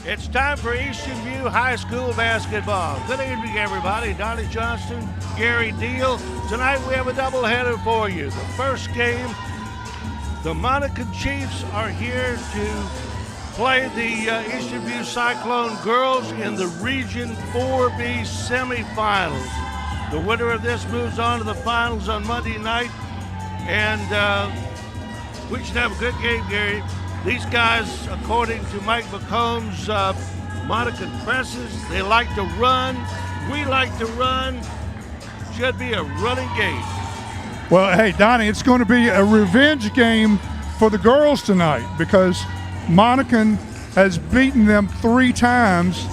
It's time for Eastern View High School basketball. Good evening, everybody. Donnie Johnston, Gary Deal. Tonight we have a doubleheader for you. The first game, the Monacan Chiefs are here to play the Eastern View Cyclone girls in the Region 4B semifinals. The winner of this moves on to the finals on Monday night, and we should have a good game, Gary. These guys, according to Mike McCombs, Monacan presses. They like to run. We like to run. Should be a running game. Well, hey, Donnie, it's going to be a revenge game for the girls tonight because Monacan has beaten them 3 times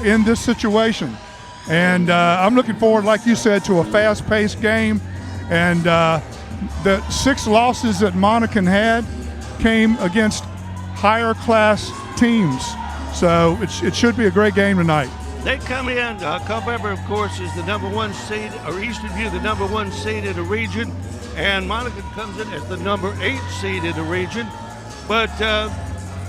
in this situation. And I'm looking forward, like you said, to a fast-paced game. And the 6 losses that Monacan had came against higher class teams. So it should be a great game tonight. They come in, Culpeper, of course, is the number 1 seed, or Eastern View, the number 1 seed in the region, and Monacan comes in as the number 8 seed in the region. But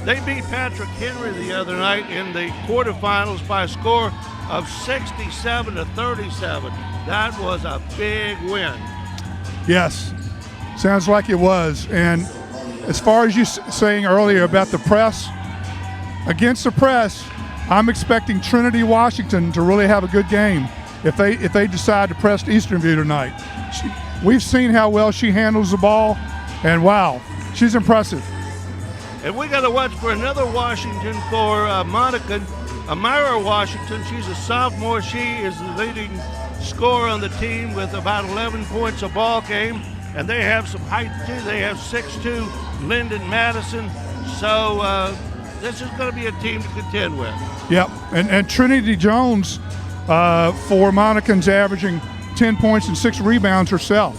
they beat Patrick Henry the other night in the quarterfinals by a score of 67-37. That was a big win. Yes, sounds like it was. And as far as you saying earlier about the press, against the press, I'm expecting Trinity Washington to really have a good game if they decide to press Eastern View tonight. We've seen how well she handles the ball, and wow, she's impressive. And we got to watch for another Washington for Monacan. Amira Washington, she's a sophomore. She is the leading scorer on the team with about 11 points a ball game. And they have some height, too. They have 6'2", Lyndon Madison. So this is going to be a team to contend with. Yep, and Trinity Jones for Monacan's averaging 10 points and 6 rebounds herself.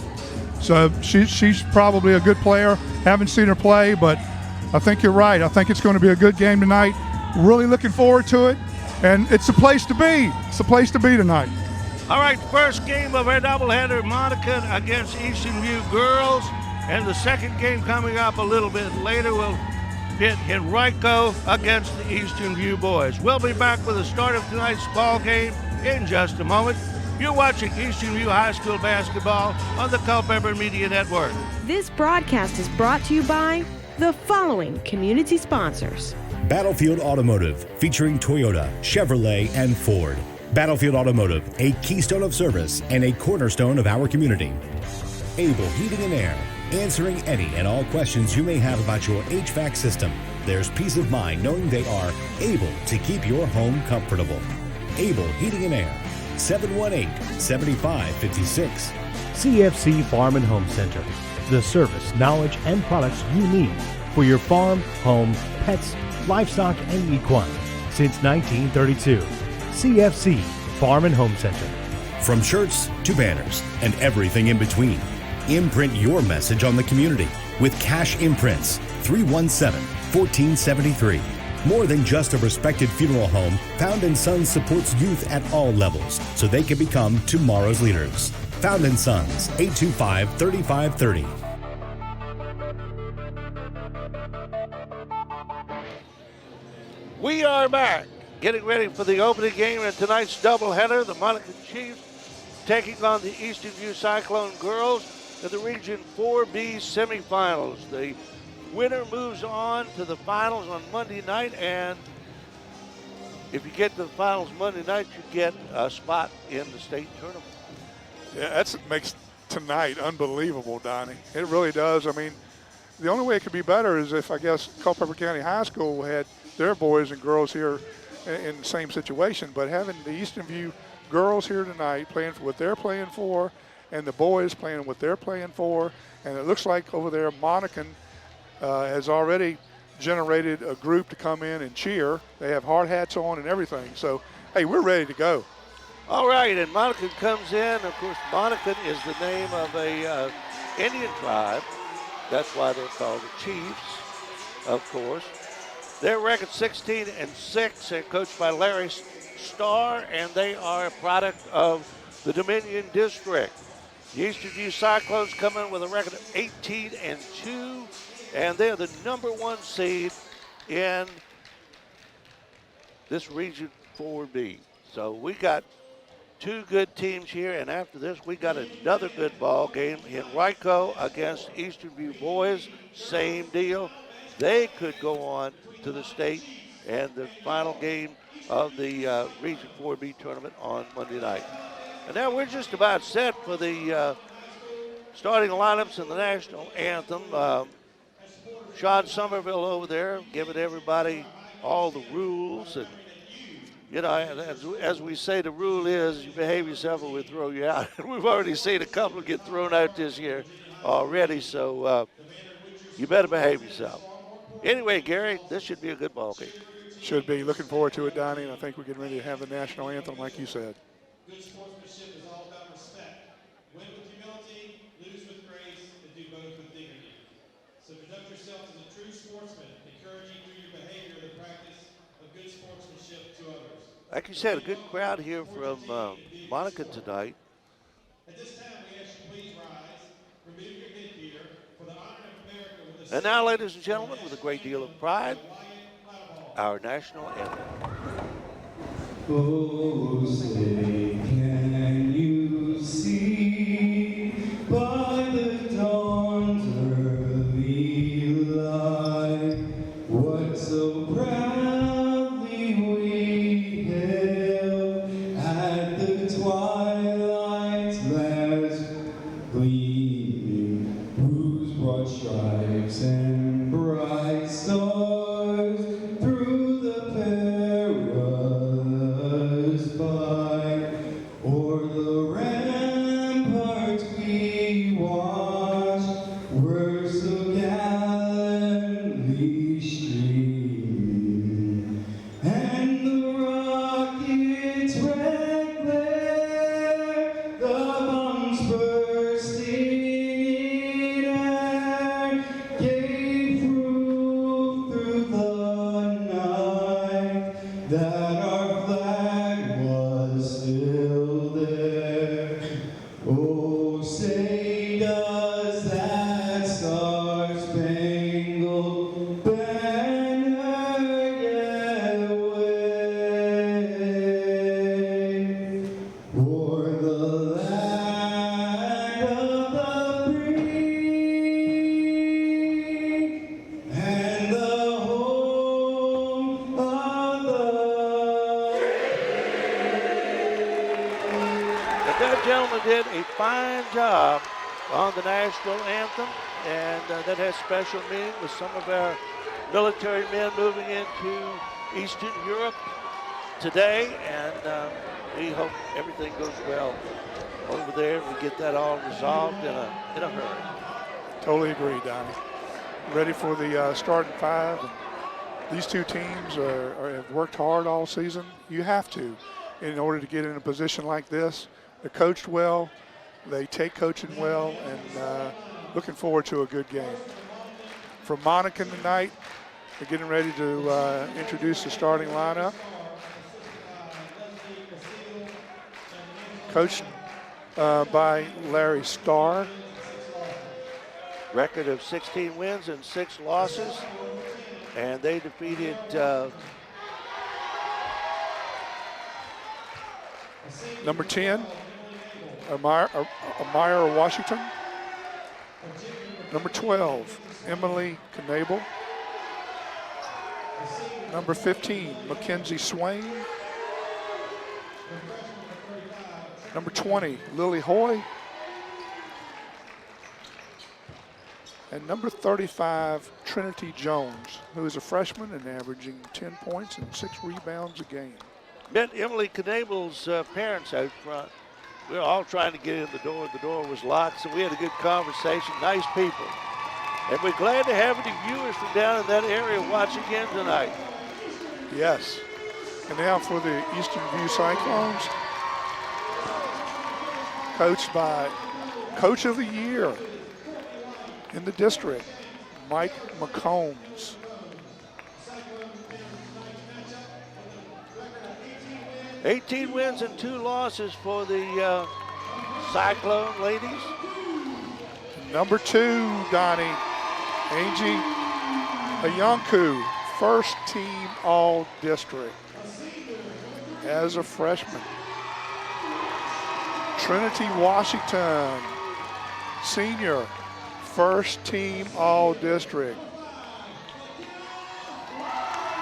So she's probably a good player. Haven't seen her play, but I think you're right. I think it's going to be a good game tonight. Really looking forward to it, and it's a place to be. It's a place to be tonight. All right, first game of our doubleheader, Monacan against Eastern View girls. And the second game coming up a little bit later will pit Henrico against the Eastern View boys. We'll be back with the start of tonight's ball game in just a moment. You're watching Eastern View High School basketball on the Culpeper Media Network. This broadcast is brought to you by the following community sponsors. Battlefield Automotive, featuring Toyota, Chevrolet, and Ford. Battlefield Automotive, a keystone of service and a cornerstone of our community. Able Heating and Air, answering any and all questions you may have about your HVAC system. There's peace of mind knowing they are able to keep your home comfortable. Able Heating and Air, 718-7556. CFC Farm and Home Center, the service, knowledge, and products you need for your farm, home, pets, livestock, and equine since 1932. CFC Farm and Home Center. From shirts to banners and everything in between, imprint your message on the community with Cash Imprints, 317-1473. More than just a respected funeral home, Found & Sons supports youth at all levels so they can become tomorrow's leaders. Found & Sons, 825-3530. We are back, getting ready for the opening game in tonight's doubleheader. The Monacan Chiefs taking on the Eastern View Cyclone girls in the Region 4B semifinals. The winner moves on to the finals on Monday night, and if you get to the finals Monday night, you get a spot in the state tournament. Yeah, that makes tonight unbelievable, Donnie. It really does. I mean, the only way it could be better is if, I guess, Culpeper County High School had their boys and girls here in the same situation. But having the Eastern View girls here tonight playing for what they're playing for and the boys playing what they're playing for, and it looks like over there Monacan has already generated a group to come in and cheer. They have hard hats on and everything. So, hey, we're ready to go. All right, and Monacan comes in. Of course, Monacan is the name of a Indian tribe. That's why they're called the Chiefs, of course. Their record 16-6. They're coached by Larry Starr, and they are a product of the Dominion District. The Eastern View Cyclones come in with a record of 18-2, and they're the number 1 seed in this Region 4B. So we got two good teams here, and after this, we got another good ball game. Henrico against Eastern View boys, same deal. They could go on to the state and the final game of the Region 4B tournament on Monday night. And now we're just about set for the starting lineups in the national anthem. Sean Somerville over there giving everybody all the rules. And, you know, as we say, the rule is you behave yourself or we'll throw you out. We've already seen a couple get thrown out this year already, so you better behave yourself. Anyway, Gary, this should be a good ball game. Should be. Looking forward to it, Donnie, and I think we're getting ready to have the national anthem like you said. Good sportsmanship is all about respect. Win with humility, lose with grace, and do both with dignity. So conduct yourself as a true sportsman, encouraging through your behavior the practice of good sportsmanship to others. Like you said, a good crowd here from Monacan tonight. At this time, we ask you please rise, remove your headgear for the honor of America with a And now, ladies and gentlemen, with a great deal of pride, our national anthem. Oh, say, can you see by the dawn's early light what so proudly we hailed at the twilight's last gleaming, whose broad stripes and bright stars through the perilous fight o'er the ramparts we watched were so gallantly streaming, and the rockets' red glare, the bombs bursting in air, gave proof through the night that our flag was still there. Oh, say does that star-spangled banner yet wave o'er the land of the free and the home of the That gentleman did a fine job on the national anthem, and that has special meaning with some of our military men moving into Eastern Europe today, and we hope everything goes well over there. We get that all resolved in a hurry. Totally agree, Donnie. Ready for the starting five. And these two teams have worked hard all season. You have to in order to get in a position like this. They're coached well. They take coaching well, and looking forward to a good game. From Monacan tonight, they're getting ready to introduce the starting lineup. Coached by Larry Starr. Record of 16 wins and 6 losses, and they defeated Number 10, Amira Washington. Number 12, Emily Knable. Number 15, Mackenzie Swain. Number 20, Lily Hoy. And number 35, Trinity Jones, who is a freshman and averaging 10 points and 6 rebounds a game. met Emily Knable's parents out front. We were all trying to get in the door. The door was locked, so we had a good conversation. Nice people. And we're glad to have any viewers from down in that area watch again tonight. Yes. And now for the Eastern View Cyclones, coached by Coach of the Year in the district, Mike McCombs. $18 wins and 2 losses for the Cyclone ladies. Number 2, Donnie, Angie Ayanku, first team all district. as a freshman. Trinity Washington, senior, first team all-district.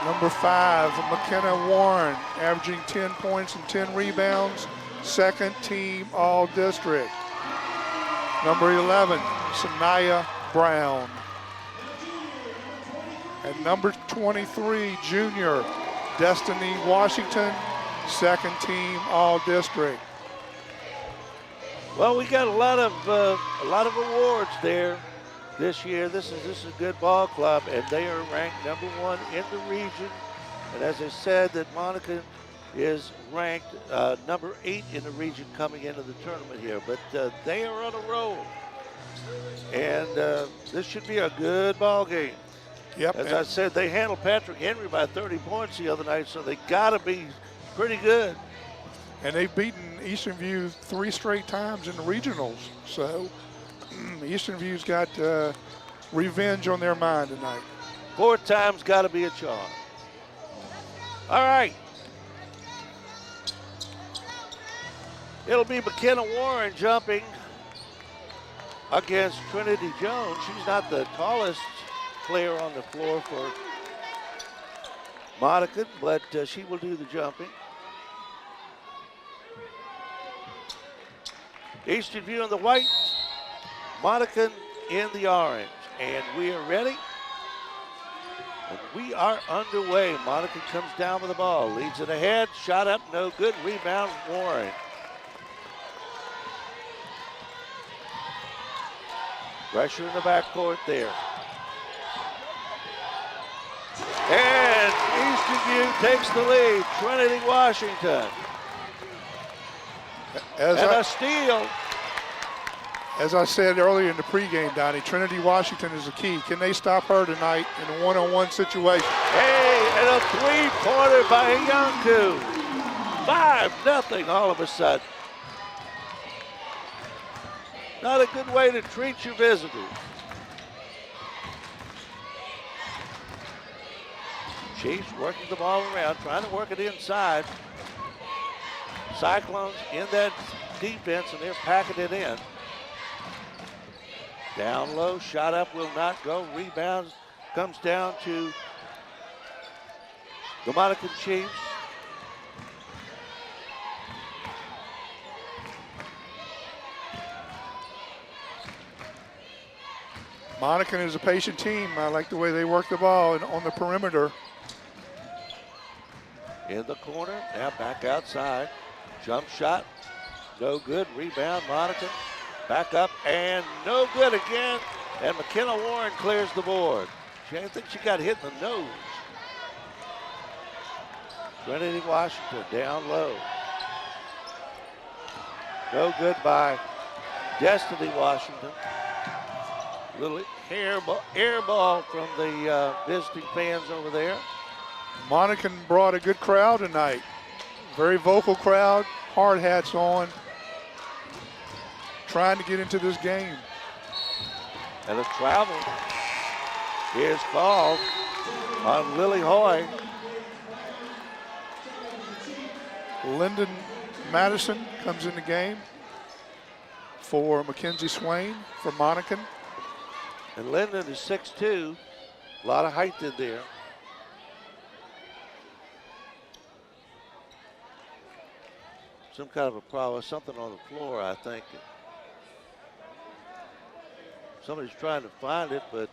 Number 5, McKenna Warren, averaging 10 points and 10 rebounds, second team all-district. Number 11, Sanaya Brown. And number 23, junior, Destiny Washington, second team all-district. Well, we got a lot of awards there this year. This is a good ball club, and they are ranked number 1 in the region. And as I said, that Monacan is ranked number 8 in the region coming into the tournament here. But they are on a roll, and this should be a good ball game. Yep. As I said, they handled Patrick Henry by 30 points the other night, so they got to be pretty good. And they've beaten Eastern View 3 straight times in the regionals. So Eastern View's got revenge on their mind tonight. 4 times got to be a charm. All right. It'll be McKenna Warren jumping against Trinity Jones. She's not the tallest player on the floor for Monacan, but she will do the jumping. Eastern View in the white, Monacan in the orange. And we are ready. And we are underway. Monacan comes down with the ball, leads it ahead, shot up, no good, rebound, Warren. Pressure in the backcourt there. And Eastern View takes the lead, Trinity Washington. A steal. As I said earlier in the pregame, Donnie, Trinity Washington is the key. Can they stop her tonight in a one-on-one situation? Hey, and a three-pointer by Iancu. 5-0 all of a sudden. Not a good way to treat your visitors. Chiefs working the ball around, trying to work it inside. Cyclones in that defense, and they're packing it in. Down low, shot up, will not go. Rebound comes down to the Monacan Chiefs. Monacan is a patient team. I like the way they work the ball on the perimeter. In the corner, now back outside. Jump shot, no good. Rebound, Monacan. Back up, and no good again. And McKenna Warren clears the board. I think she got hit in the nose. Trinity Washington down low. No good by Destiny Washington. Little air ball from the visiting fans over there. Monacan brought a good crowd tonight. Very vocal crowd, hard hats on, trying to get into this game. And a travel is called on Lily Hoy. Lyndon Madison comes in the game for Mackenzie Swain for Monacan. And Lyndon is 6'2", a lot of height in there. Some kind of a problem, something on the floor, I think. Somebody's trying to find it, but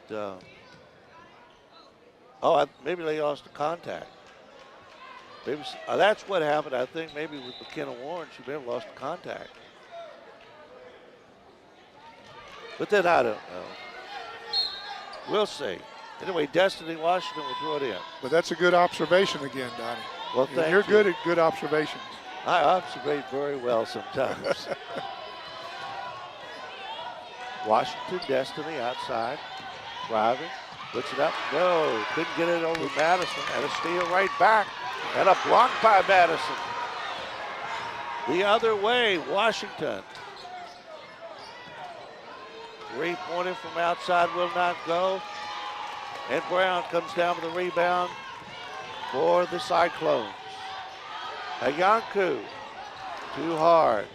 maybe they lost the contact. Maybe that's what happened. I think maybe with McKenna Warren, she may have lost the contact. But then I don't know. We'll see. Anyway, Destiny Washington will throw it in. But that's a good observation again, Donnie. Well, thank You're you. good at good observations. I observe very well sometimes. Washington, Destiny outside, driving, puts it up. No, couldn't get it over Madison, and a steal right back, and a block by Madison. The other way, Washington. Three-pointer from outside will not go, and Brown comes down with the rebound for the Cyclones. Ayanku, too hard.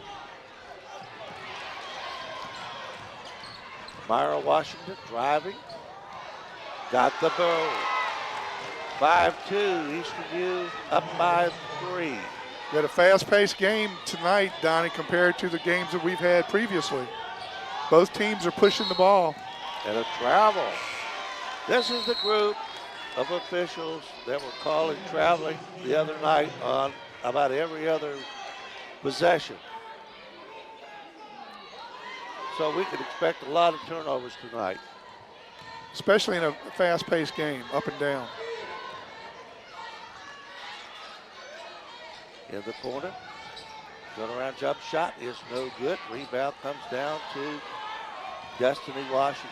Myra Washington driving. Got the ball. 5-2, Eastern View up by 3. We had a fast-paced game tonight, Donnie, compared to the games that we've had previously. Both teams are pushing the ball. And a travel. This is the group of officials that were calling traveling the other night on about every other possession. So we could expect a lot of turnovers tonight. Especially in a fast-paced game, up and down. In the corner. Turnaround jump shot is no good. Rebound comes down to Destiny Washington.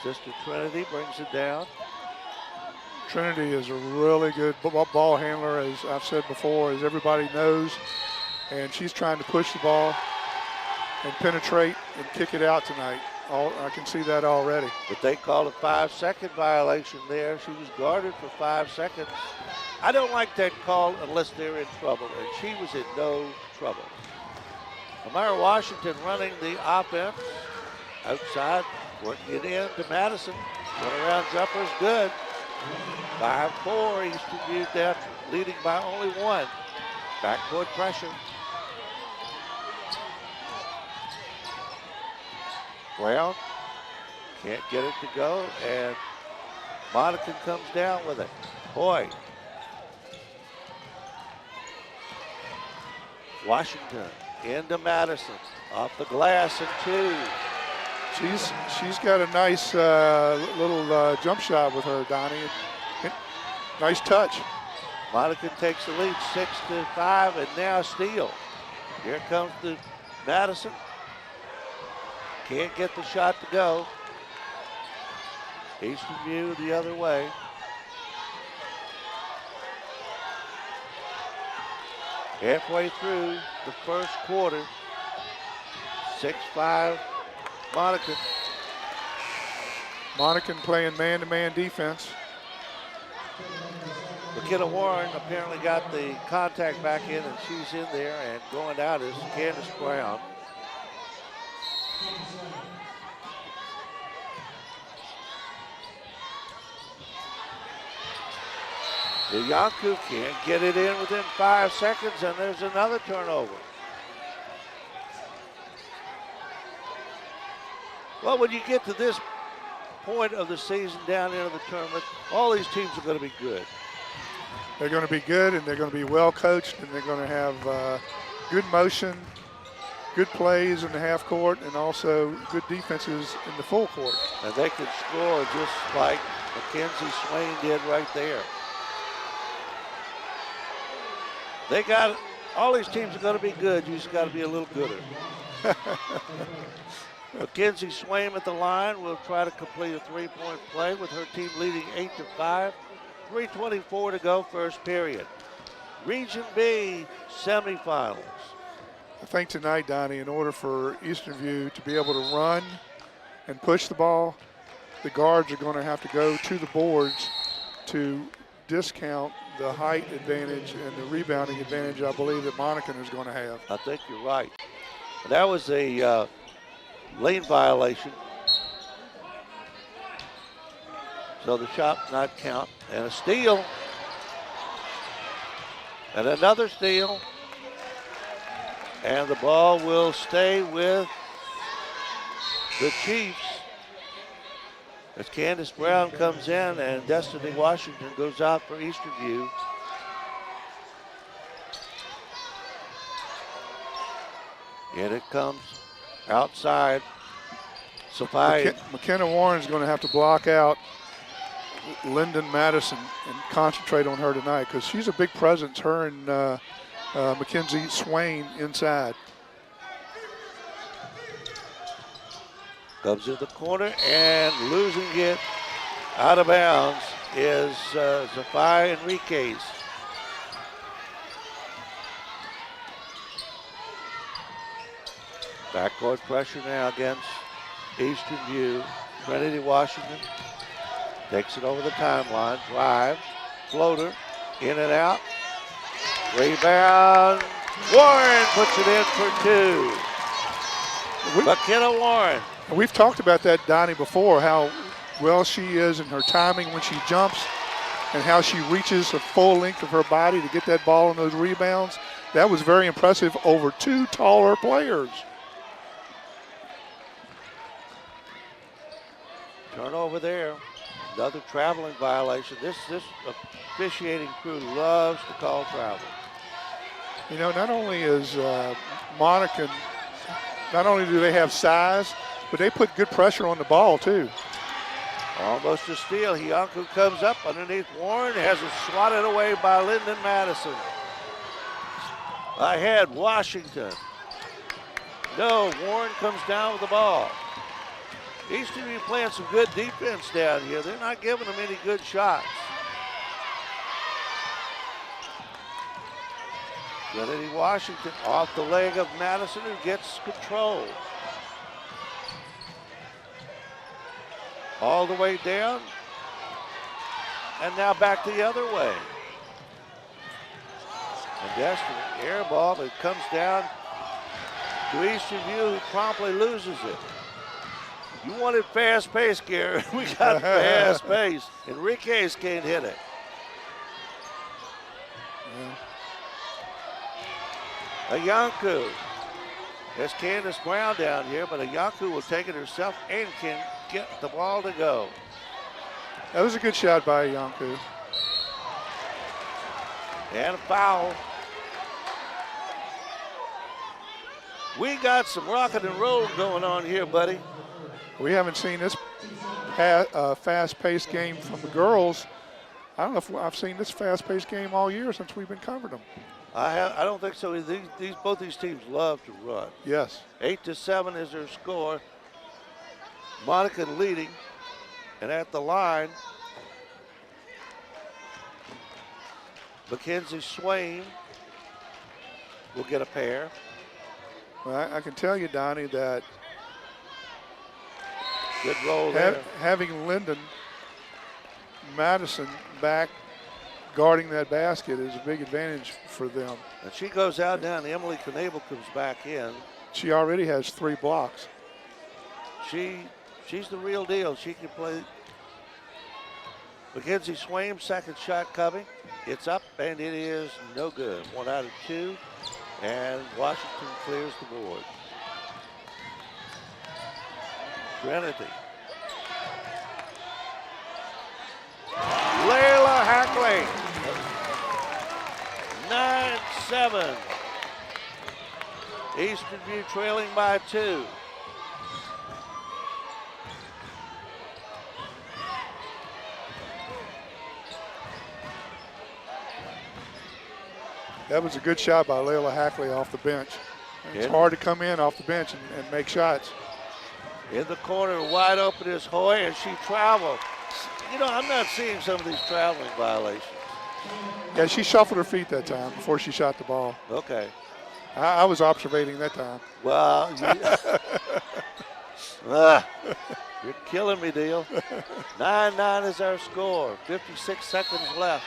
Sister Trinity brings it down. Trinity is a really good ball handler, as I've said before, as everybody knows. And she's trying to push the ball and penetrate and kick it out tonight. I can see that already. But they called a 5-second violation there. She was guarded for 5 seconds. I don't like that call unless they're in trouble, and she was in no trouble. Amira Washington running the offense outside, working it in to Madison. Turnaround jumper is good. 5-4, Eastern View depth, leading by only 1. Backcourt pressure. Brown can't get it to go, and Monacan comes down with it. Hoy. Washington into Madison, off the glass and 2. She's got a nice little jump shot with her, Donnie. Nice touch. Monacan takes the lead 6-5, and now steal. Here comes the Madison. Can't get the shot to go. Eastern View the other way. Halfway through the first quarter, 6-5 Monacan. Monacan playing man-to-man defense. McKenna Warren apparently got the contact back in, and she's in there, and going out is Candace Brown. The Yanku can't get it in within 5 seconds, and there's another turnover. Well, when you get to this point of the season down into the tournament, all these teams are going to be good. They're going to be good, and they're going to be well coached, and they're going to have good motion, good plays in the half court, and also good defenses in the full court. And they can score just like Mackenzie Swain did right there. They got it. All these teams are going to be good. You just got to be a little gooder. Mackenzie Swain at the line will try to complete a three-point play with her team leading 8-5. 3:24 to go, first period. Region B semifinals. I think tonight, Donnie, in order for Eastern View to be able to run and push the ball, the guards are going to have to go to the boards to discount the height advantage and the rebounding advantage I believe that Monacan is going to have. I think you're right. That was a lane violation. So the shot not count. And a steal. And another steal. And the ball will stay with the Chiefs as Candace Brown comes in and Destiny Washington goes out for Eastern View. And it comes outside. Sophia. McKenna Warren's going to have to block out Lyndon Madison and concentrate on her tonight because she's a big presence, her and Mackenzie Swain inside. Comes in the corner and losing it out of bounds is Sophia Enriquez. Backcourt pressure now against Eastern View. Trinity Washington takes it over the timeline, drive, floater, In and out. Rebound. Warren puts it in for two. McKenna Warren. We've talked about that, Donnie, before, how well she is in her timing when she jumps and how she reaches the full length of her body to get that ball in those rebounds. That was very impressive over two taller players. Turnover there. Another traveling violation. This officiating crew loves to call travel. You know, not only is Monacan, not only do they have size, but they put good pressure on the ball too. Almost a steal. Hianku comes up underneath Warren, has it swatted away by Lyndon Madison. Ahead, Washington. No, Warren comes down with the ball. Eastern View playing some good defense down here. They're not giving them any good shots. Trinity Washington off the leg of Madison, who gets control. All the way down. And now back the other way. And Destiny, air ball, but it comes down to Eastern View, who promptly loses it. You wanted fast pace, Gary. We got fast pace. Enriquez can't hit it. Ayanku. There's Candace Brown down here, but Ayanku will take it herself and can get the ball to go. That was a good shot by Ayanku. And a foul. We got some rocking and rolling going on here, buddy. We haven't seen this fast-paced game from the girls. I don't know if I've seen this fast-paced game all year since we've been covering them. I don't think so. Both these teams love to run. Yes. 8-7 is their score. Monacan leading, and at the line, Mackenzie Swain will get a pair. Well, I can tell you, Donnie, that good roll there. Having Lyndon Madison back guarding that basket is a big advantage for them. And she goes out now, and Emily Knable comes back in. She already has 3 blocks. She's the real deal. She can play. Mackenzie Swain, second shot coming. It's up, and it is no good. 1 out of 2, and Washington clears the board. Trinity. Layla Hackley. 9-7. Eastern View trailing by 2. That was a good shot by Layla Hackley off the bench. It's hard to come in off the bench and make shots. In the corner, wide open is Hoy, and she traveled. You know, I'm not seeing some of these traveling violations. Yeah, she shuffled her feet that time before she shot the ball. Okay. I was observating that time. Well, you're killing me, Deal. 9-9 is our score. 56 seconds left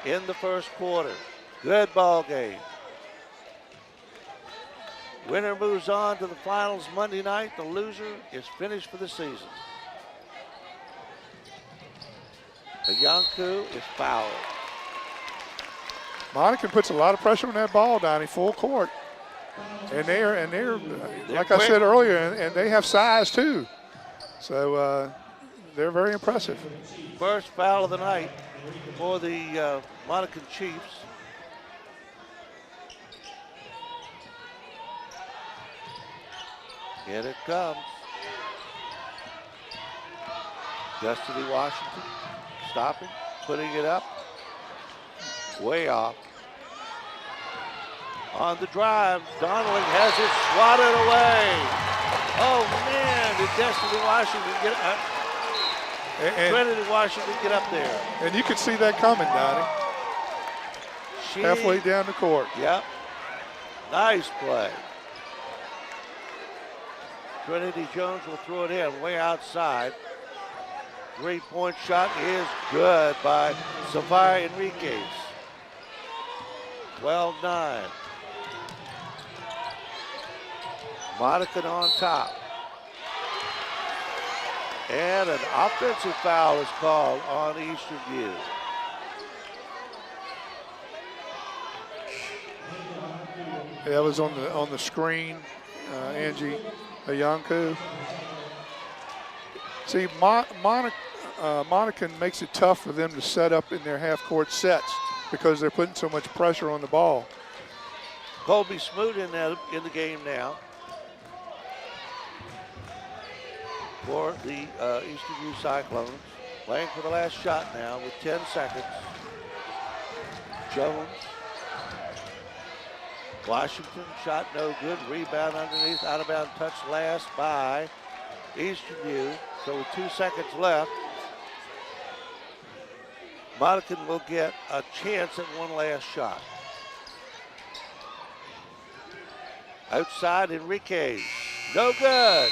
in the first quarter. Good ball game. Winner moves on to the finals Monday night. The loser is finished for the season. Ayanku is fouled. Monacan puts a lot of pressure on that ball, Donnie, full court. And they're like quick. I said earlier, and they have size too. So they're very impressive. First foul of the night for the Monacan Chiefs. Here it comes. Destiny Washington stopping, putting it up. Way off. On the drive, Donnelly has it swatted away. Oh man, did Destiny Washington get up? Trinity Washington get up there. And you could see that coming, Donnie. Halfway down the court. Yep. Nice play. Trinity Jones will throw it in way outside. Three-point shot is good by Safari Enriquez. 12-9. Monacan on top. And an offensive foul is called on Eastern View. That was on the screen, Angie Ayanku. See, Monacan makes it tough for them to set up in their half-court sets because they're putting so much pressure on the ball. Colby Smoot in the game now for the Eastern View Cyclones. Playing for the last shot now with 10 seconds. Jones. Washington shot no good. Rebound underneath. Out of bounds touch last by Eastern View. So with 2 seconds left, Monacan will get a chance at one last shot. Outside Enriquez. No good.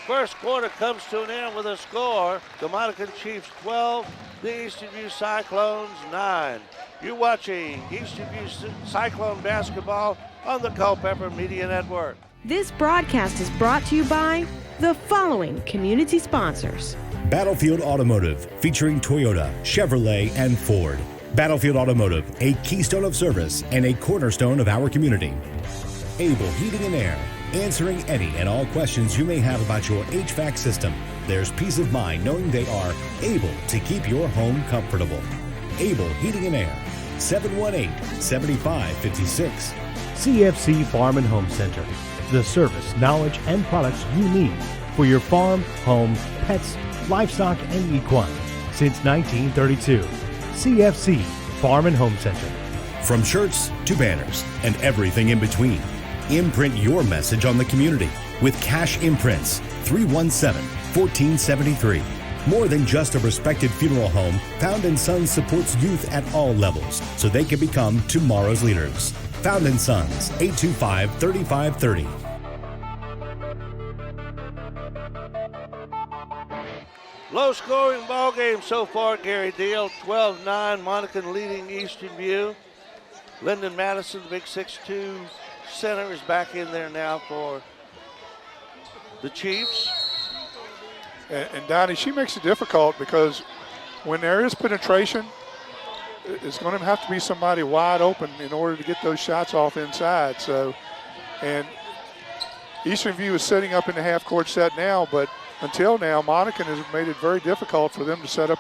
First quarter comes to an end with a score. The Monacan Chiefs 12, the Eastern View Cyclones 9. You're watching Eastern View Cyclone basketball on the Culpeper Media Network. This broadcast is brought to you by the following community sponsors. Battlefield Automotive, featuring Toyota, Chevrolet, and Ford. Battlefield Automotive, a keystone of service and a cornerstone of our community. Able Heating and Air, answering any and all questions you may have about your HVAC system. There's peace of mind knowing they are able to keep your home comfortable. Able Heating and Air, 718-7556. CFC Farm and Home Center, the service, knowledge, and products you need for your farm, home, pets, livestock, and equine. Since 1932, CFC Farm and Home Center. From shirts to banners and everything in between, imprint your message on the community with Cash Imprints, 317-1473. More than just a respected funeral home, Found & Sons supports youth at all levels so they can become tomorrow's leaders. Found & Sons, 825-3530. Low-scoring ball game so far, Gary Deal. 12-9, Monacan leading Eastern View. Lyndon Madison, the big 6'2" center, is back in there now for the Chiefs. And Donnie, she makes it difficult because when there is penetration, it's going to have to be somebody wide open in order to get those shots off inside. So, and Eastern View is setting up in the half-court set now, but until now, Monacan has made it very difficult for them to set up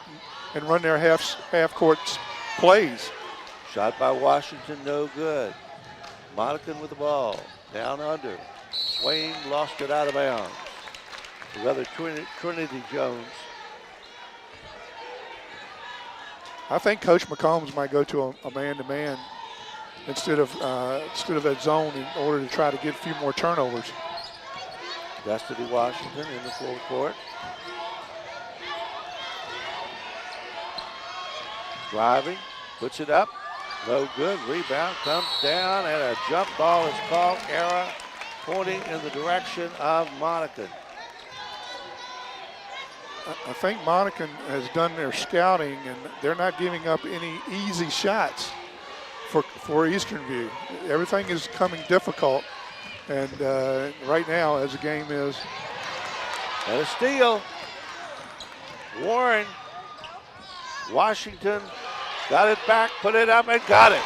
and run their half-court plays. Shot by Washington, no good. Monacan with the ball, down under. Swain lost it out of bounds. Rather Trinity Jones. I think Coach McCombs might go to a man-to-man instead of that zone in order to try to get a few more turnovers. Destiny Washington in the full court. Driving, puts it up, no good. Rebound comes down, and a jump ball is called. Error pointing in the direction of Monacan. I think Monacan has done their scouting, and they're not giving up any easy shots for Eastern View. Everything is coming difficult, and right now, as the game is. And a steal. Warren. Washington got it back, put it up, and got it.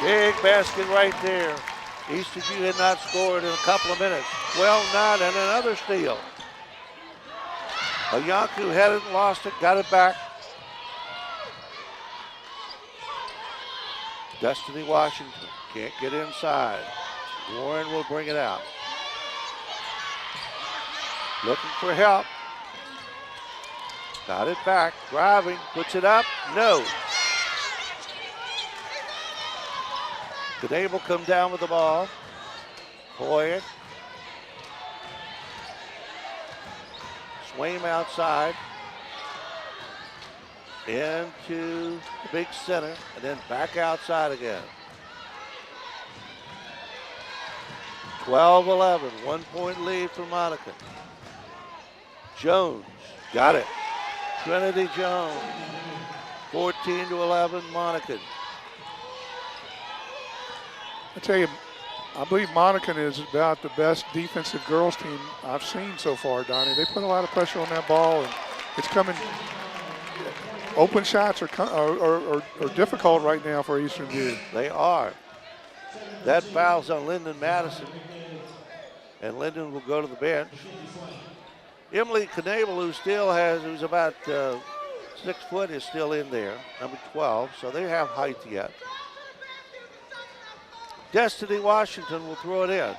Big basket right there. Eastern View had not scored in a couple of minutes. 12-9 and another steal. Ayanku had it and lost it, got it back. Destiny Washington can't get inside. Warren will bring it out. Looking for help. Got it back, driving, puts it up, no. Today will come down with the ball. Hoyer. Swaim outside. Into the big center, and then back outside again. 12-11, 1 point lead for Monacan. Jones got it. Trinity Jones, 14-11 Monacan. I tell you, I believe Monacan is about the best defensive girls team I've seen so far, Donnie. They put a lot of pressure on that ball, and it's coming. Open shots are difficult right now for Eastern View. They are. That foul's on Lyndon Madison, and Lyndon will go to the bench. Emily Knabel, who's about 6 foot, is still in there, number 12, so they have height yet. Destiny Washington will throw it in.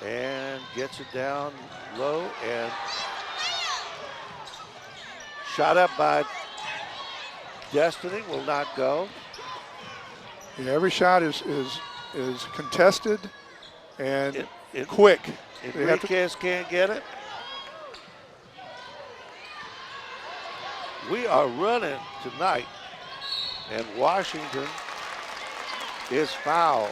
And gets it down low and shot up by Destiny, will not go. Yeah, every shot is contested and quick. Enriquez can't get it. We are running tonight, and Washington is fouled.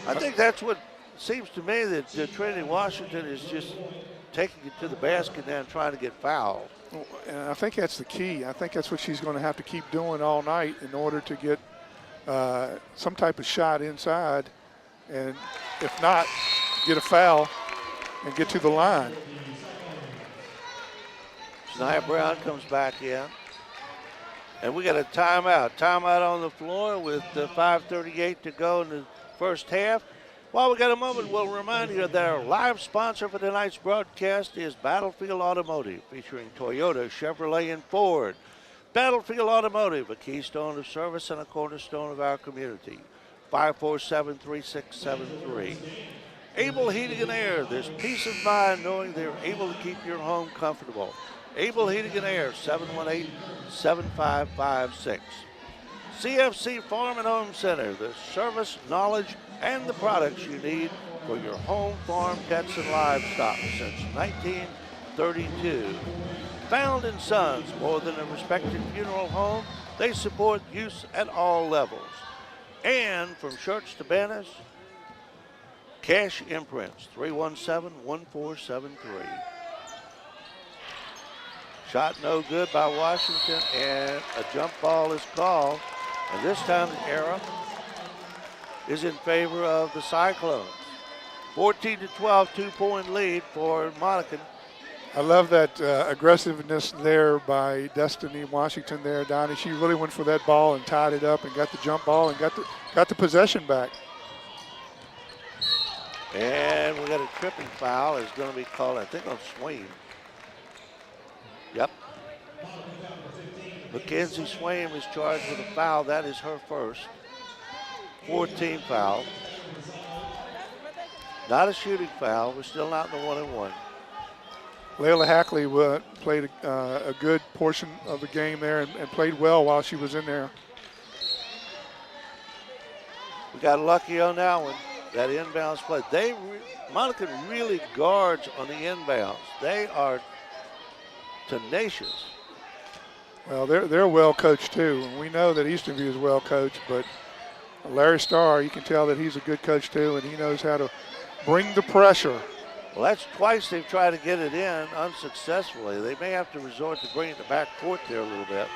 I think that's what seems to me, that Trinity Washington is just taking it to the basket now and trying to get fouled. And I think that's the key. I think that's what she's going to have to keep doing all night in order to get some type of shot inside, and if not, get a foul and get to the line. Shania Brown comes back in. And we got a timeout. Timeout on the floor with 5:38 to go in the first half. While we got a moment, we'll remind you that our live sponsor for tonight's broadcast is Battlefield Automotive, featuring Toyota, Chevrolet, and Ford. Battlefield Automotive, a keystone of service and a cornerstone of our community. 547-3673. Able Heating and Air, there's peace of mind knowing they're able to keep your home comfortable. Able Heating and Air, 718-7556. CFC Farm and Home Center, the service, knowledge, and the products you need for your home, farm, pets, and livestock since 1932. Found in Sons, more than a respected funeral home, they support use at all levels. And from shirts to banners, Cash Imprints, 317-1473. Shot no good by Washington, and a jump ball is called. And this time the error is in favor of the Cyclones. 14-12, 2-point lead for Monacan. I love that aggressiveness there by Destiny Washington there, Donnie. She really went for that ball and tied it up and got the jump ball and got the possession back. And we got a tripping foul. It's going to be called, I think, on Swain. Yep. Mackenzie Swain is charged with a foul. That is her first. 14 foul. Not a shooting foul. We're still not in the 1-and-1. Layla Hackley played a good portion of the game there and played well while she was in there. We got lucky on that one. That inbounds play. Monacan really guards on the inbounds. They are tenacious. Well, they're well coached too. And we know that Eastern View is well coached, but Larry Starr, you can tell that he's a good coach too, and he knows how to bring the pressure. Well, that's twice they've tried to get it in unsuccessfully. They may have to resort to bringing the back court there a little bit.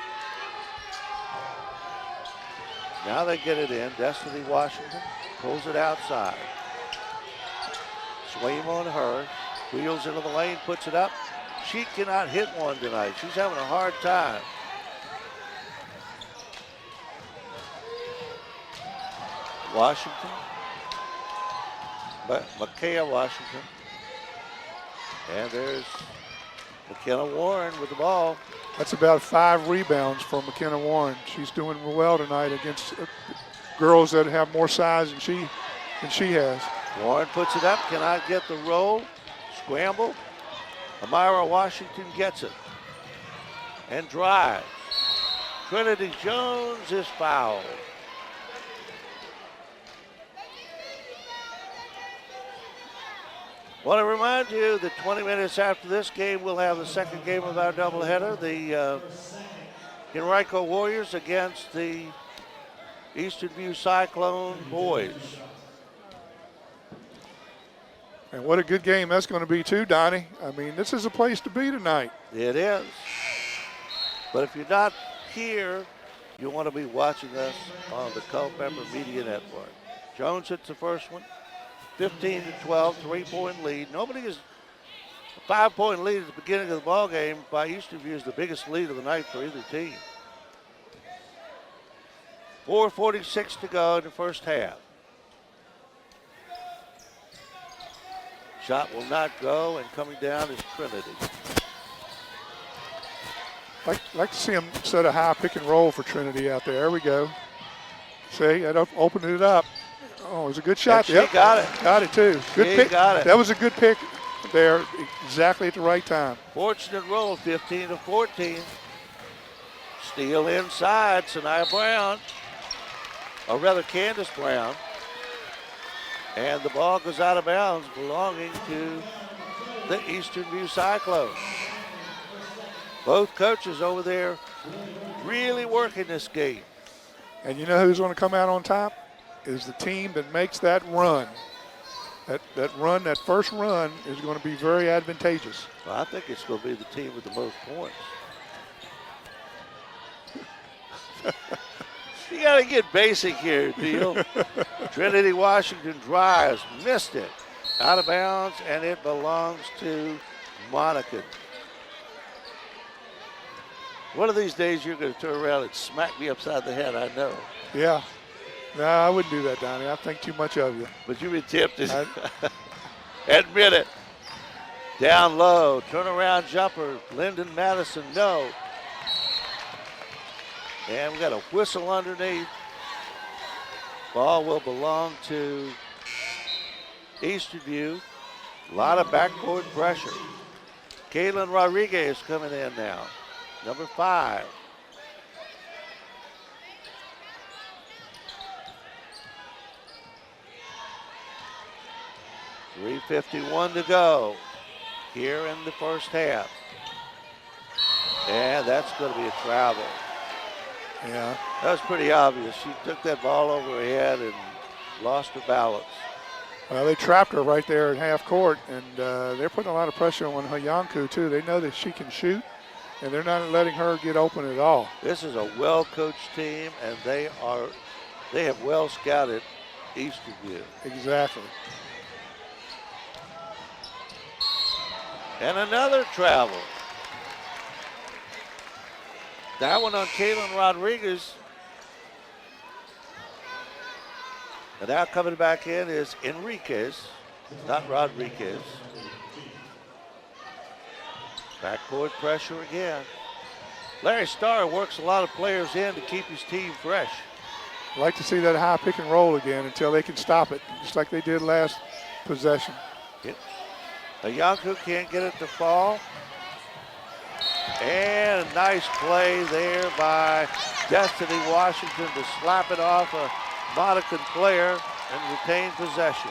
Now they get it in. Destiny Washington pulls it outside. Swing on her. Wheels into the lane, puts it up. She cannot hit one tonight. She's having a hard time. Washington. But Micaiah Washington. And there's McKenna Warren with the ball. That's about 5 rebounds for McKenna Warren. She's doing well tonight against girls that have more size than she has. Warren puts it up, cannot get the roll. Scramble. Amira Washington gets it and drives. Trinity Jones is fouled. Want to remind you that 20 minutes after this game, we'll have the second game of our doubleheader. The Henrico Warriors against the Eastern View Cyclone boys. And what a good game that's going to be too, Donnie. I mean, this is a place to be tonight. It is. But if you're not here, you want to be watching us on the Culpeper Media Network. Jones hits the first one. 15-12, 3-point lead. Nobody is a 5-point lead at the beginning of the ball game by Eastern View is the biggest lead of the night for either team. 4:46 to go in the first half. Shot will not go, and coming down is Trinity. Like to see him set a high pick and roll for Trinity out there. There we go. See, that opened it up. Oh, it was a good shot. She got it. Got it too. Good She pick. got it. That was a good pick there, exactly at the right time. Fortunate roll, 15-14. Steal inside, Sanaya Brown, or rather Candace Brown. And the ball goes out of bounds, belonging to the Eastern View Cyclones. Both coaches over there really working this game. And you know who's going to come out on top? Is the team that makes that run. That first run is going to be very advantageous. Well, I think it's going to be the team with the most points. You got to get basic here, Deal. Trinity Washington drives, missed it. Out of bounds, and it belongs to Monacan. One of these days you're going to turn around and smack me upside the head, I know. Yeah. No, I wouldn't do that, Donnie. I think too much of you. But you've been tempted. Admit it. Down low, turnaround jumper, Lyndon Madison, no. And we got a whistle underneath. Ball will belong to Eastern View. A lot of backcourt pressure. Kaylin Rodriguez coming in now, number 5. .351 to go here in the first half. And that's going to be a travel. Yeah. That was pretty obvious. She took that ball over her head and lost her balance. Well, they trapped her right there at half court, and they're putting a lot of pressure on Hayanku, too. They know that she can shoot, and they're not letting her get open at all. This is a well-coached team, and they have well scouted Eastern View. Exactly. And another travel. That one on Kaylin Rodriguez. And now coming back in is Enriquez, not Rodriguez. Backcourt pressure again. Larry Starr works a lot of players in to keep his team fresh. I'd like to see that high pick and roll again until they can stop it, just like they did last possession. Ayanku can't get it to fall. And a nice play there by Destiny Washington to slap it off a Monacan player and retain possession.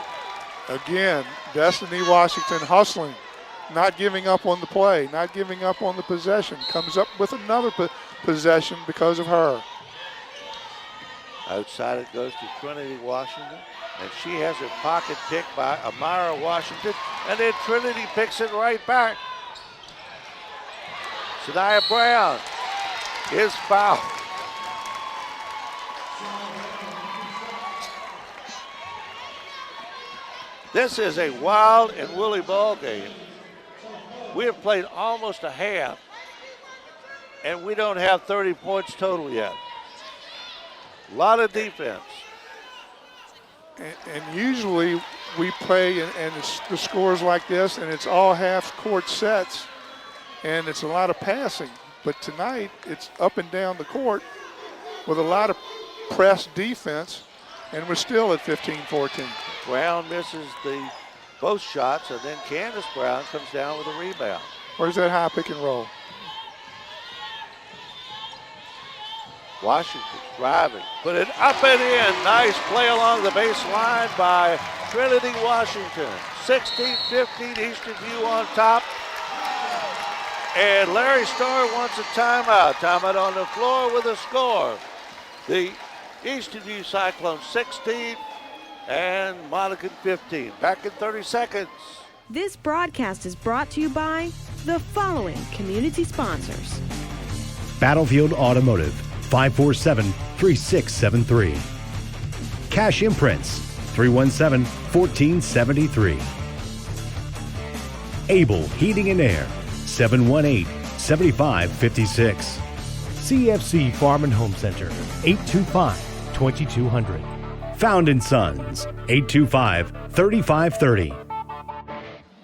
Again, Destiny Washington hustling, not giving up on the play, not giving up on the possession. Comes up with another possession because of her. Outside it goes to Trinity Washington. And she has her pocket picked by Amara Washington. And then Trinity picks it right back. Sanaya Brown is fouled. This is a wild and woolly ball game. We have played almost a half, and we don't have 30 points total yet. A lot of defense. And usually we play and the scores like this, and it's all half-court sets, and it's a lot of passing. But tonight, it's up and down the court with a lot of press defense, and we're still at 15-14. Brown misses both shots, and then Candace Brown comes down with a rebound. Where's that high pick and roll? Washington driving, put it up and in. Nice play along the baseline by Trinity Washington. 16-15, Eastern View on top. And Larry Starr wants a timeout. Timeout on the floor with a score. The Eastern View Cyclones 16, and Monacan 15. Back in 30 seconds. This broadcast is brought to you by the following community sponsors. Battlefield Automotive, 547-3673. Cash Imprints, 317-1473. Able Heating and Air, 718-7556. CFC Farm and Home Center, 825-2200. Found & Sons, 825-3530.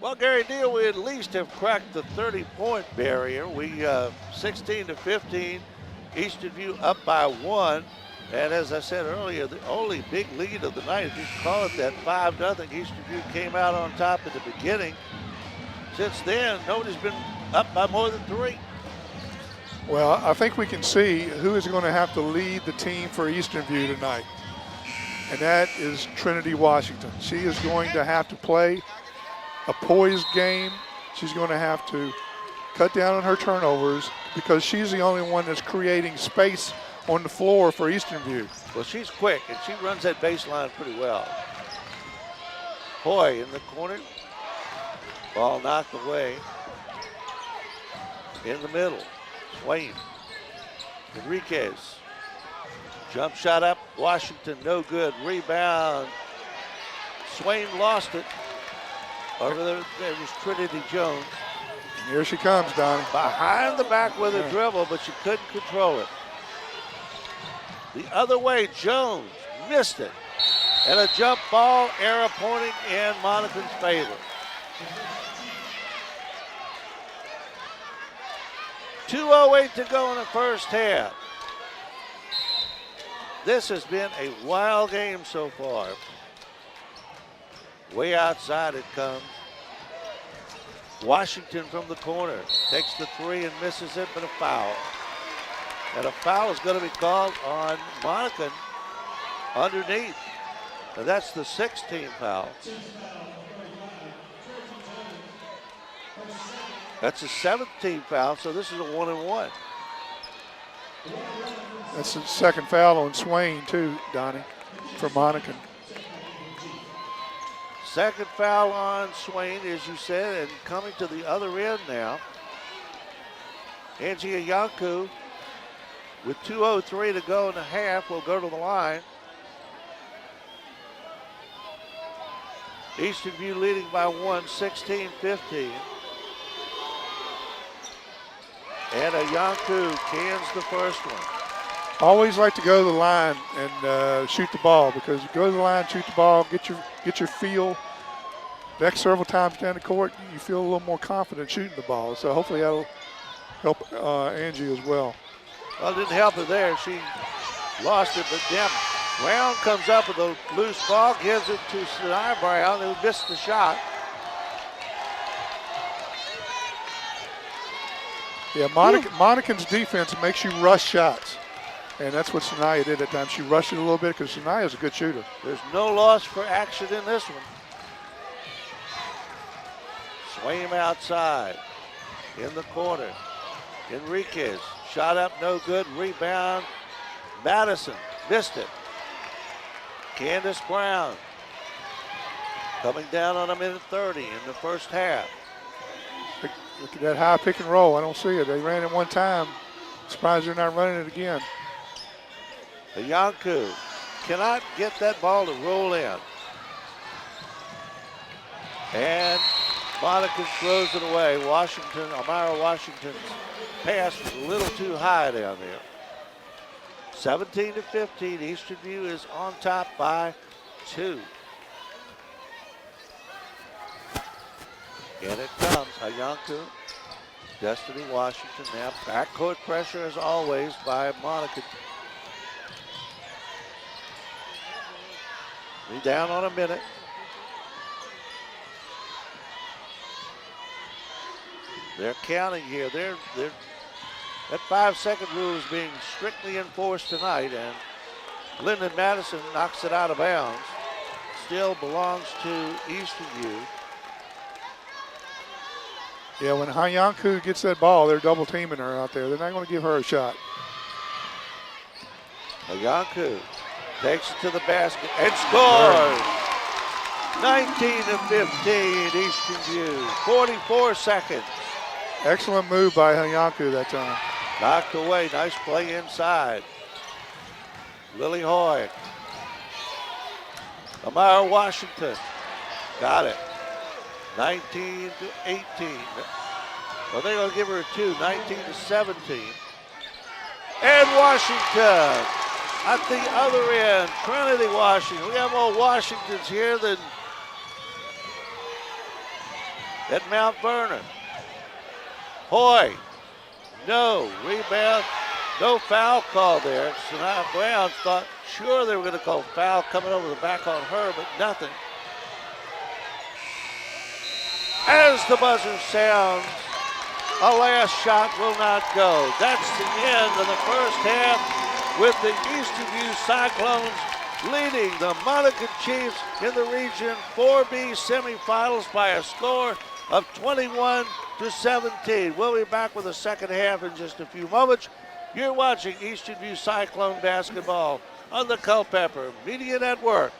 Well, Gary Deal, we at least have cracked the 30-point barrier. We 16-15, Eastern View up by 1. And as I said earlier, the only big lead of the night, if you can call it that, 5-0. Eastern View came out on top at the beginning. Since then, nobody's been up by more than 3. Well, I think we can see who is going to have to lead the team for Eastern View tonight. And that is Trinity Washington. She is going to have to play a poised game. She's going to have to cut down on her turnovers because she's the only one that's creating space on the floor for Eastern View. Well, she's quick, and she runs that baseline pretty well. Hoy in the corner. Ball knocked away. In the middle, Swain. Enriquez. Jump shot up, Washington, no good. Rebound. Swain lost it. Over there was Trinity Jones. And here she comes, Donnie. Behind the back with a dribble, but she couldn't control it. The other way, Jones missed it. And a jump ball, error pointing in Monacan's favor. 2:08 to go in the first half. This has been a wild game so far. Way outside it comes. Washington from the corner takes the 3 and misses it, but a foul. And a foul is going to be called on Monacan underneath. And that's the 16th foul. That's a 17th foul, so this is a 1-and-1. That's the second foul on Swain, too, Donnie, for Monacan. Second foul on Swain, as you said, and coming to the other end now. Angie Yanku, with 2:03 to go in the half, will go to the line. Eastern View leading by 1, 16-15. And Yanku cans the first one. Always like to go to the line and shoot the ball, because you go to the line, shoot the ball, get your feel. Next several times down the court, you feel a little more confident shooting the ball. So hopefully that'll help Angie as well. Well, it didn't help her there. She lost it, but then Brown comes up with a loose ball, gives it to Sinai Brown, who missed the shot. Yeah, Monacan's defense makes you rush shots. And that's what Sanaya did that time. She rushed it a little bit because Sanaya's a good shooter. There's no loss for action in this one. Swain outside in the corner. Enriquez, shot up, no good. Rebound, Madison, missed it. Candace Brown coming down on a minute 30 in the first half. Look at that high pick and roll. I don't see it. They ran it one time. Surprised they're not running it again. Yanku cannot get that ball to roll in. And Monacan throws it away. Amira Washington's pass was a little too high down there. 17-15, Eastern View is on top by 2. And it comes, Hayanku, Destiny Washington now. Backcourt pressure as always by Monacan. Be down on a minute. They're counting here. That 5-second rule is being strictly enforced tonight, and Lyndon Madison knocks it out of bounds. Still belongs to Eastern View. Yeah, when Hayanku gets that ball, they're double teaming her out there. They're not going to give her a shot. Hayanku Takes it to the basket and scores. 19-15, Eastern View. 44 seconds. Excellent move by Hanyanku that time. Knocked away. Nice play inside. Lily Hoy. Amara Washington. Got it. 19-18. Well, they're going to give her a 2. 19-17. And Washington at the other end. Trinity Washington. We have more Washingtons here than at Mount Vernon. Hoy. No. Rebound. No foul call there. Sanaa Brown thought sure they were going to call foul coming over the back on her, but nothing. As the buzzer sounds, a last shot will not go. That's the end of the first half with the Eastern View Cyclones leading the Monacan Chiefs in the Region 4B semifinals by a score of 21-17. We'll be back with the second half in just a few moments. You're watching Eastern View Cyclone basketball on the Culpeper Media Network.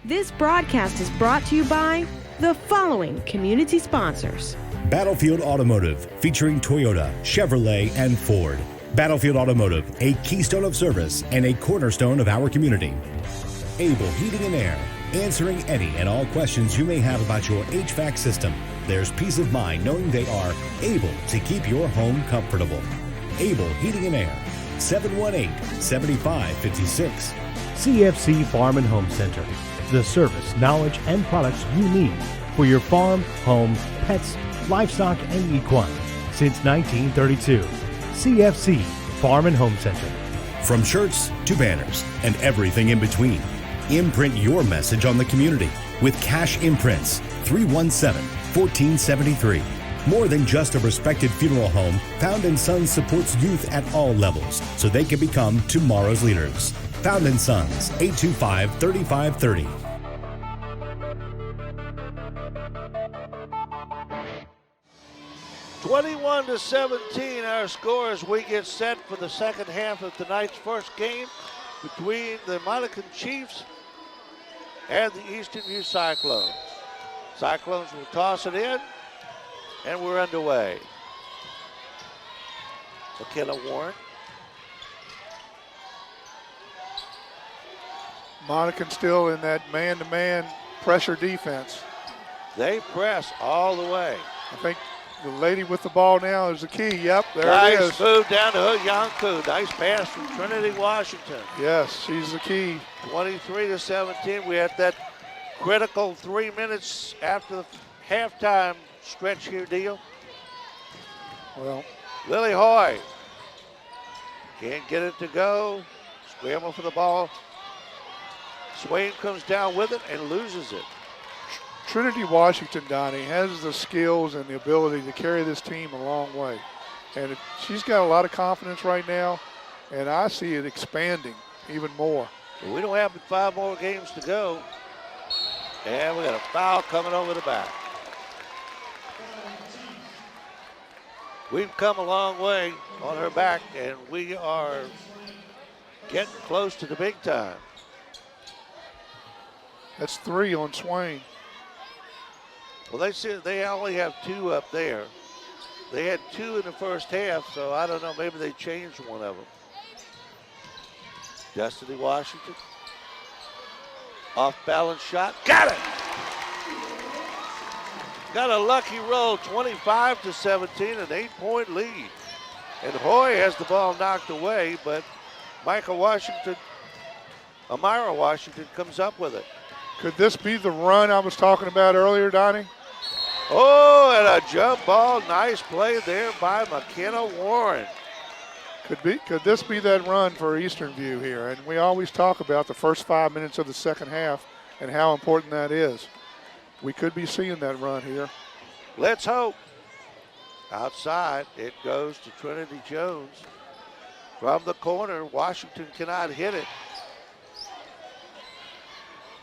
This broadcast is brought to you by the following community sponsors. Battlefield Automotive, featuring Toyota, Chevrolet, and Ford. Battlefield Automotive, a keystone of service and a cornerstone of our community. Able Heating and Air, answering any and all questions you may have about your HVAC system. There's peace of mind knowing they are able to keep your home comfortable. Able Heating and Air, 718-7556. CFC Farm and Home Center. The service, knowledge, and products you need for your farm, home, pets, livestock, and equine. Since 1932. CFC Farm and Home Center. From shirts to banners and everything in between, imprint your message on the community with Cash Imprints, 317-1473. More than just a respected funeral home, Found & Sons supports youth at all levels so they can become tomorrow's leaders. Found & Sons, 825-3530. (21-17) our score as we get set for the second half of tonight's first game between the Monacan Chiefs and the Eastern View Cyclones. Cyclones will toss it in, and we're underway. McKenna Warren. Monacan still in that man-to-man pressure defense. They press all the way. I think the lady with the ball now is the key. Yep, there nice it is. move down to Yanku. Nice pass from Trinity Washington. Yes, she's the key. 23-17. We had that critical 3 minutes after the halftime stretch here deal. Well, Lily Hoy can't get it to go. Scramble for the ball. Swain comes down with it and loses it. Trinity Washington, Donnie, has the skills and the ability to carry this team a long way. And she's got a lot of confidence right now, and I see it expanding even more. Well, we don't have 5 more games to go. And we got a foul coming over the back. We've come a long way on her back, and we are getting close to the big time. That's 3 on Swain. Well, they said they only have 2 up there. They had 2 in the first half, so I don't know, maybe they changed one of them. Destiny Washington. Off balance shot. Got it! Got a lucky roll, 25-17, an 8-point lead. And Hoy has the ball knocked away, but Amira Washington comes up with it. Could this be the run I was talking about earlier, Donnie? Oh, and a jump ball. Nice play there by McKenna Warren. Could this be that run for Eastern View here? And we always talk about the first 5 minutes of the second half and how important that is. We could be seeing that run here. Let's hope. Outside, it goes to Trinity Jones. From the corner, Washington cannot hit it.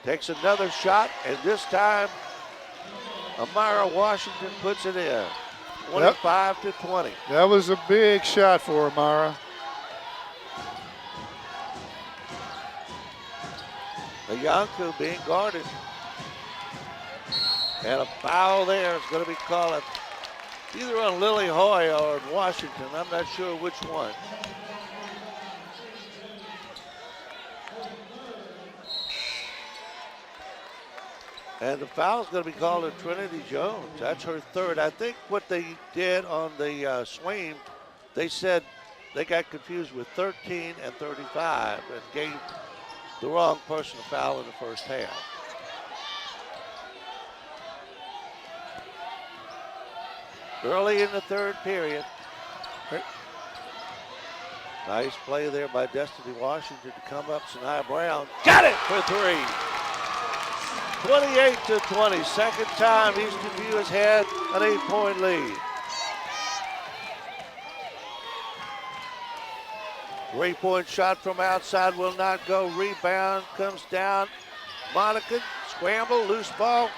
Takes another shot, and this time, Amira Washington puts it in. 25-20. That was a big shot for Amira. Ayanku being guarded. And a foul there is going to be called either on Lily Hoy or in Washington. I'm not sure which one. And the foul is going to be called on Trinity Jones. That's her third. I think what they did on the swing, they said they got confused with 13 and 35 and gave the wrong person a foul in the first half. Early in the third period. Nice play there by Destiny Washington to come up. Sanaya Brown got it for three. 28-20. Second time Eastern View has had an 8-point lead. 3-point shot from outside will not go. Rebound comes down. Monacan scramble, loose ball.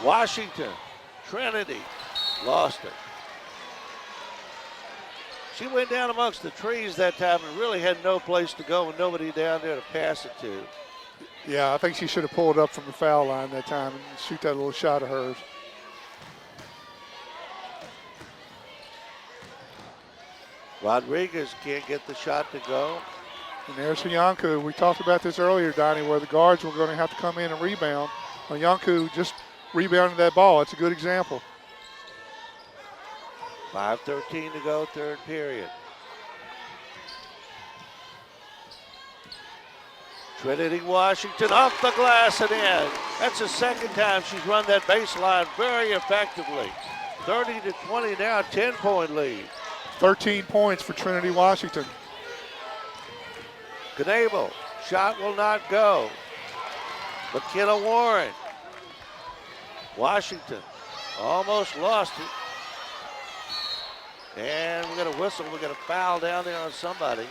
Washington, Trinity lost it. She went down amongst the trees that time and really had no place to go and nobody down there to pass it to. Yeah, I think she should have pulled up from the foul line that time and shoot that little shot of hers. Rodriguez can't get the shot to go. And there's Ayanku. We talked about this earlier, Donnie, where the guards were going to have to come in and rebound. Ayanku just rebounded that ball. It's a good example. 5:13 to go, third period. Trinity Washington off the glass and in. That's the second time she's run that baseline very effectively. 30-20 now, 10-point lead. 13 points for Trinity Washington. Knable, shot will not go. McKenna Warren. Washington almost lost it. And we're going to whistle. We're going to foul down there on somebody.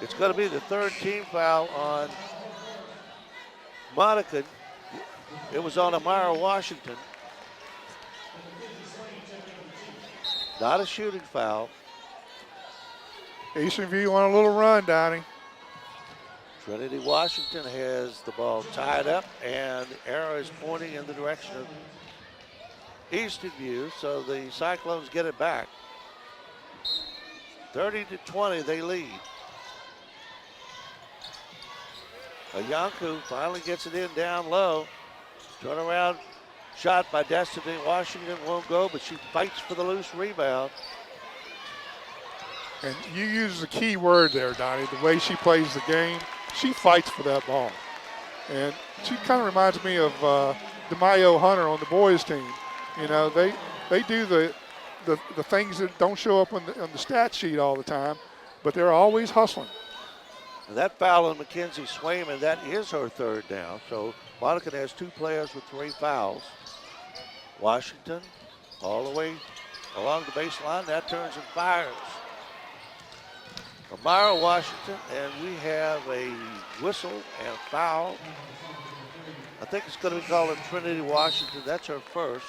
It's going to be the third team foul on Monacan. It was on Amara Washington. Not a shooting foul. Eastern View on a little run, Donnie. Trinity Washington has the ball tied up, and the arrow is pointing in the direction of Eastern View, so the Cyclones get it back. 30-20, they lead. Ayanku finally gets it in down low. Turnaround shot by Destiny Washington won't go, but she fights for the loose rebound. And you use the key word there, Donnie, the way she plays the game. She fights for that ball. And she kind of reminds me of DeMaio Hunter on the boys team. You know, they do the things that don't show up on the stat sheet all the time, but they're always hustling. And that foul on Mackenzie Swayman, that is her third now. So Monacan has two players with 3 fouls. Washington all the way along the baseline. That turns and fires. Amara Washington, and we have a whistle and foul. I think it's going to be called on Trinity Washington. That's her first.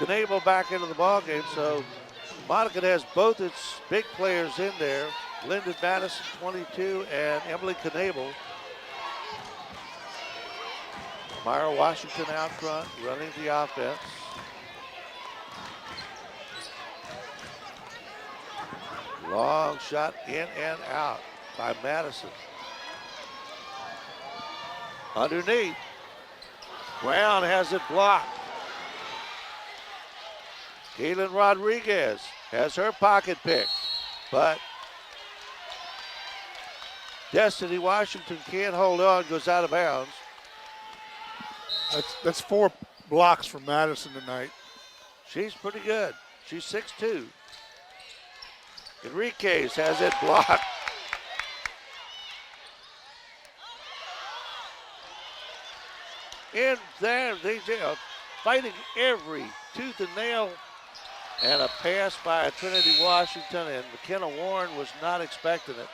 Knable back into the ballgame, so Monacan has both its big players in there. Lyndon Madison, 22, and Emily Knable. Myra Washington out front, running the offense. Long shot in and out by Madison. Underneath, Brown has it blocked. Kaylin Rodriguez has her pocket picked, but Destiny Washington can't hold on, goes out of bounds. That's 4 blocks from Madison tonight. She's pretty good. She's 6'2". Enriquez has it blocked. In there, they are fighting every tooth and nail. And a pass by Trinity Washington, and McKenna Warren was not expecting it.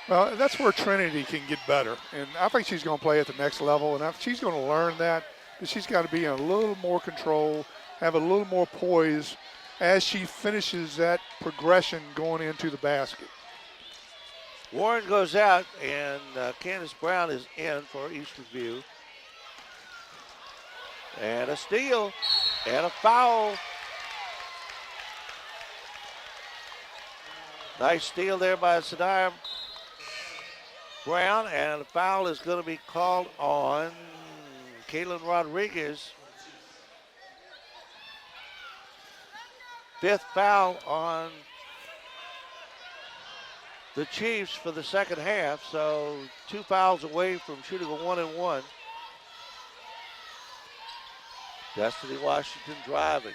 Well, that's where Trinity can get better. And I think she's going to play at the next level, and she's going to learn that. she's got to be in a little more control, have a little more poise as she finishes that progression going into the basket. Warren goes out, and Candace Brown is in for Eastern View. And a steal and a foul. Nice steal there by Sanaya Brown, and a foul is going to be called on Kaylin Rodriguez. 5th foul on the Chiefs for the second half, so 2 fouls away from shooting a 1-and-1. Destiny Washington driving.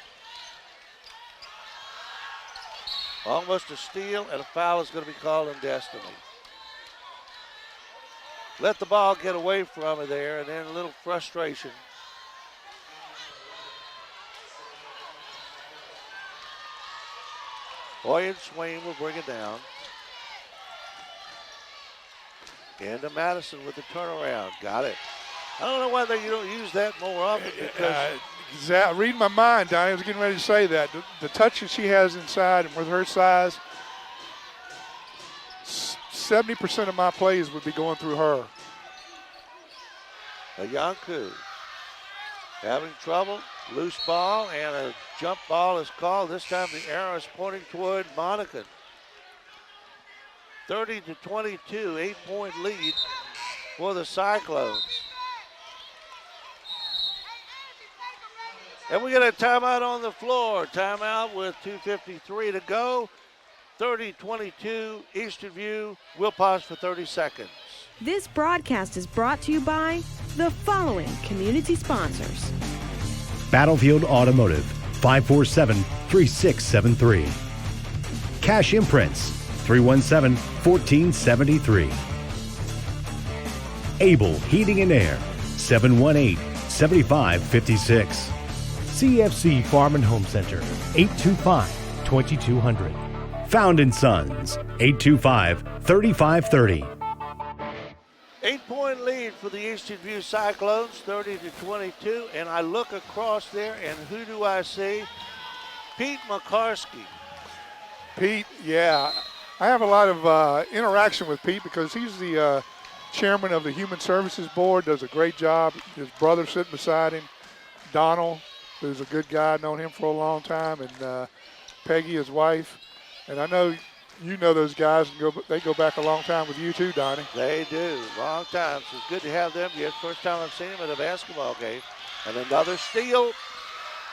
Almost a steal, and a foul is going to be called on Destiny. Let the ball get away from her there, and then a little frustration. Hoy and Swain will bring it down. Into Madison with the turnaround. Got it. I don't know whether you don't use that more often because Read my mind, Donnie. I was getting ready to say that. The touch that she has inside and with her size, 70% of my plays would be going through her. Ayanku having trouble. Loose ball, and a jump ball is called. This time the arrow is pointing toward Monacan. 30-22, 8-point lead for the Cyclones. And we get a timeout on the floor. Timeout with 2:53 to go. 30-22, Eastern View. We'll pause for 30 seconds. This broadcast is brought to you by the following community sponsors. Battlefield Automotive, 547-3673. Cash Imprints, 317-1473. Able Heating and Air, 718-7556. CFC Farm and Home Center, 825-2200. Found & Sons, 825-3530. 8-point lead for the Eastern View Cyclones, 30-22. And I look across there, and who do I see? Pete McCarskey. Pete, yeah. I have a lot of interaction with Pete because he's the chairman of the Human Services Board, does a great job. His brother sitting beside him, Donald, who's a good guy. I've known him for a long time, and Peggy, his wife. And I know you know those guys, and they go back a long time with you too, Donnie. They do, long time. So it's good to have them here. First time I've seen them at a basketball game. And another steal,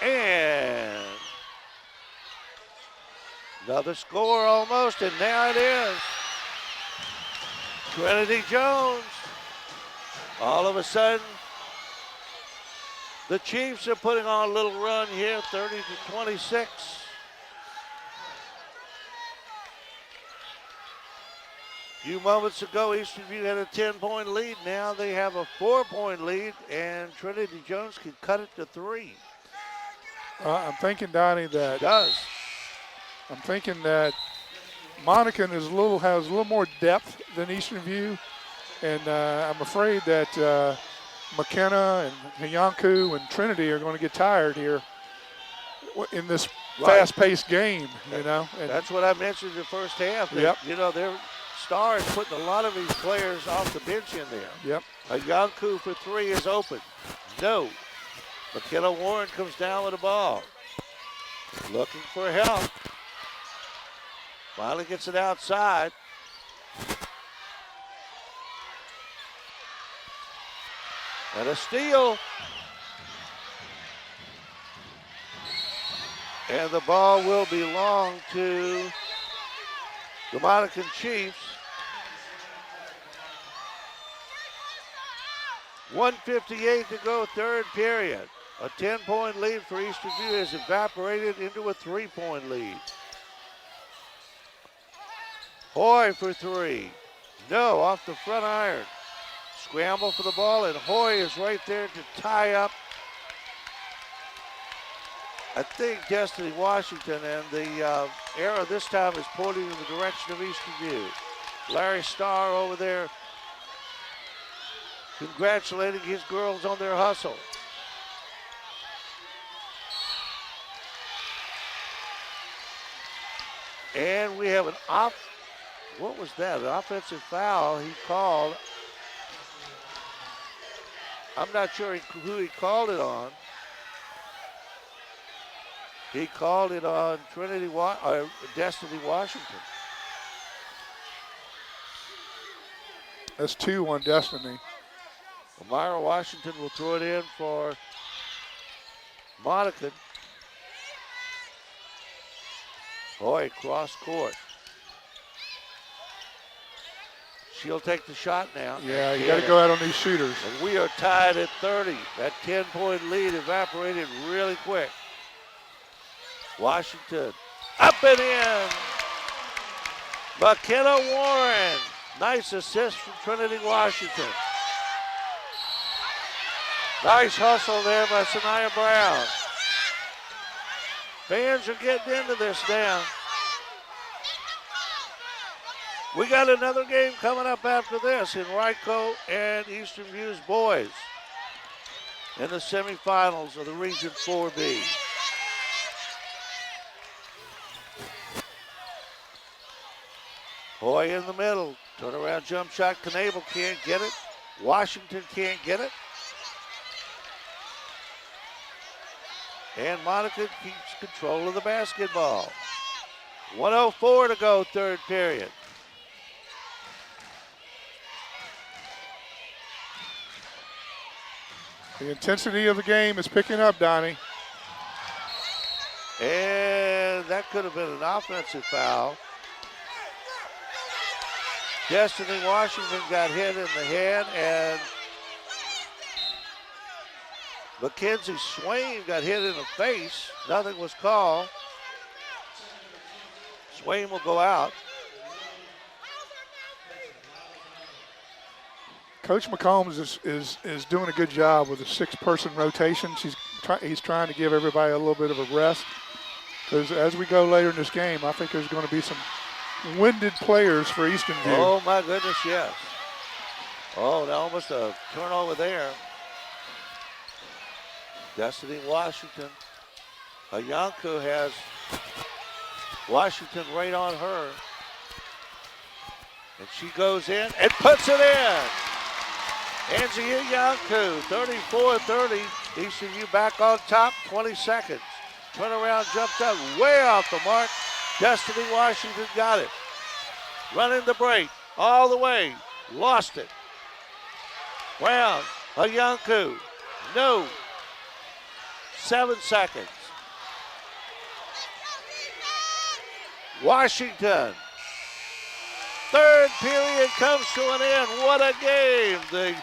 and another score almost, and now it is. Trinity Jones. All of a sudden, the Chiefs are putting on a little run here, 30-26. A few moments ago, Eastern View had a 10-point lead. Now they have a 4-point lead, and Trinity Jones can cut it to 3. I'm thinking, Donnie, that Does. I'm thinking that Monacan has a little more depth than Eastern View, and I'm afraid that McKenna and Hiyanku and Trinity are going to get tired here in this fast-paced game. You know, and That's what I mentioned in the first half. That, Yep. You know, their Stars putting a lot of these players off the bench in there. Yep. Hiyanku for 3 is open. No. McKenna Warren comes down with the ball. Looking for help. Finally gets it outside. And a steal. And the ball will belong to the Monacan Chiefs. 1:58 to go, third period. A 10-point lead for Eastern View has evaporated into a 3-point lead. Hoy for 3. No, off the front iron. Scramble for the ball, and Hoy is right there to tie up. I think Destiny Washington, and the arrow this time is pointing in the direction of Eastern View. Larry Starr over there congratulating his girls on their hustle. And we have what was that? An offensive foul he called. I'm not sure who he called it on. He called it on Destiny Washington. That's 2 on Destiny. Myra Washington will throw it in for Monacan. Boy, cross court. She'll take the shot now. Yeah, you got to go out on these shooters. And we are tied at 30. That 10-point lead evaporated really quick. Washington up and in. McKenna Warren. Nice assist from Trinity Washington. Nice hustle there by Sanaya Brown. Fans are getting into this now. We got another game coming up after this in Ryco and Eastern View's boys in the semifinals of the Region 4B. Hoy in the middle. Turnaround jump shot. Knable can't get it. Washington can't get it. And Monacan keeps control of the basketball. 1:04 to go, third period. The intensity of the game is picking up, Donnie. And that could have been an offensive foul. Destiny Washington got hit in the head, and Mackenzie Swain got hit in the face. Nothing was called. Swain will go out. Coach McCombs is doing a good job with a 6-person rotation. He's trying to give everybody a little bit of a rest. Because as we go later in this game, I think there's going to be some winded players for Eastern View. Oh, my goodness, yes. Oh, now almost a turnover there. Destiny Washington. Ayanku has Washington right on her. And she goes in and puts it in. Angie Ayanku, 34-30. Eastern View back on top, 20 seconds. Turnaround jump shot way off the mark. Destiny Washington got it. Running the break all the way. Lost it. Brown, Ayanku, no. 7 seconds. Washington. Third period comes to an end. What a game. The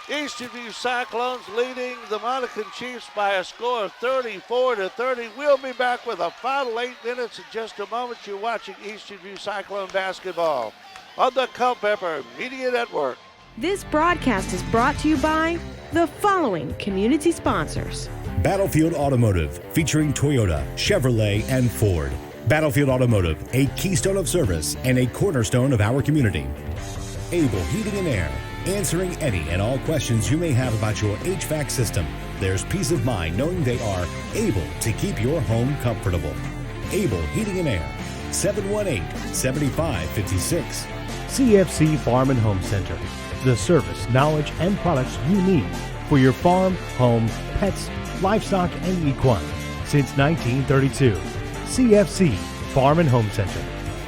Eastern View Cyclones leading the Monacan Chiefs by a score of 34-30. We'll be back with a final 8 minutes in just a moment. You're watching Eastern View Cyclone basketball on the Culpeper Media Network. This broadcast is brought to you by the following community sponsors. Battlefield Automotive, featuring Toyota, Chevrolet, and Ford. Battlefield Automotive, a keystone of service and a cornerstone of our community. Able Heating and Air, answering any and all questions you may have about your HVAC system. There's peace of mind knowing they are able to keep your home comfortable. Able Heating and Air, 718-7556. CFC Farm and Home Center. The service, knowledge, and products you need for your farm, home, pets, livestock, and equine. Since 1932. CFC Farm and Home Center.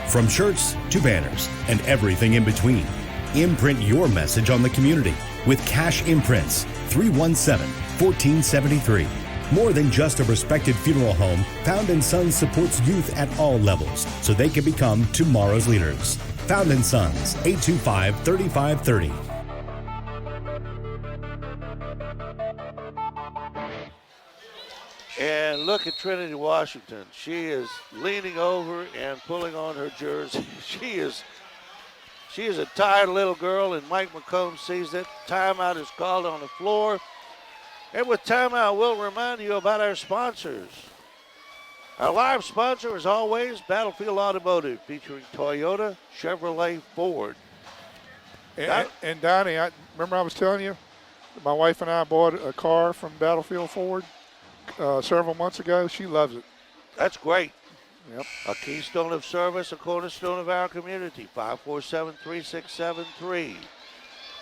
From shirts to banners and everything in between. Imprint your message on the community with Cash Imprints, 317-1473. More than just a respected funeral home, Found & Sons supports youth at all levels so they can become tomorrow's leaders. Found & Sons, 825-3530. And look at Trinity Washington. She is leaning over and pulling on her jersey. She is a tired little girl, and Mike McComb sees it. Timeout is called on the floor. And with timeout, we'll remind you about our sponsors. Our live sponsor, as always, Battlefield Automotive, featuring Toyota, Chevrolet, Ford. And Donnie, remember I was telling you, my wife and I bought a car from Battlefield Ford several months ago. She loves it. That's great. Yep. A keystone of service, a cornerstone of our community. 547-3673.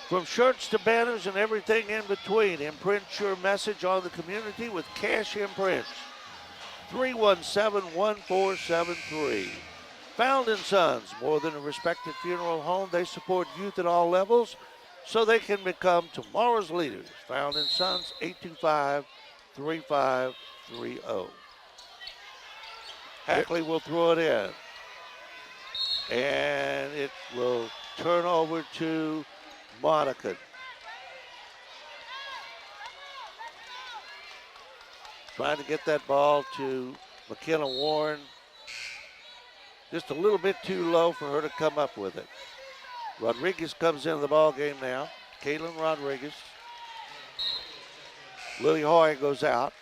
From shirts to banners and everything in between, imprint your message on the community with Cash Imprints. 317-1473. Found in Sons, more than a respected funeral home, they support youth at all levels so they can become tomorrow's leaders. Found in Sons, 825-3530. Hackley will throw it in. And it will turn over to Monacan. Trying to get that ball to McKenna Warren. Just a little bit too low for her to come up with it. Rodriguez comes into the ball game now. Caitlin Rodriguez. Lily Hoy goes out.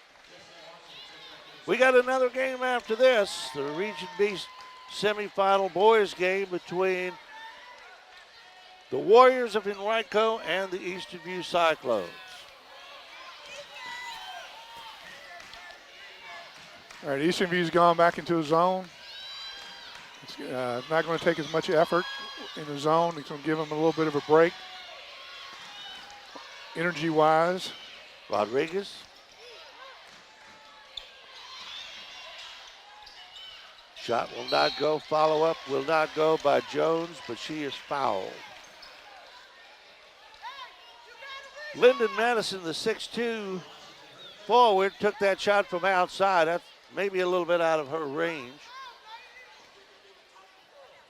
We got another game after this. The Region B semifinal boys game between the Warriors of Henrico and the Eastern View Cyclones. All right, Eastern View's gone back into a zone. It's not going to take as much effort in the zone. It's going to give them a little bit of a break, energy-wise. Rodriguez. Shot will not go. Follow-up will not go by Jones, but she is fouled. Lyndon Madison, the 6'2" forward, took that shot from outside. That's maybe a little bit out of her range.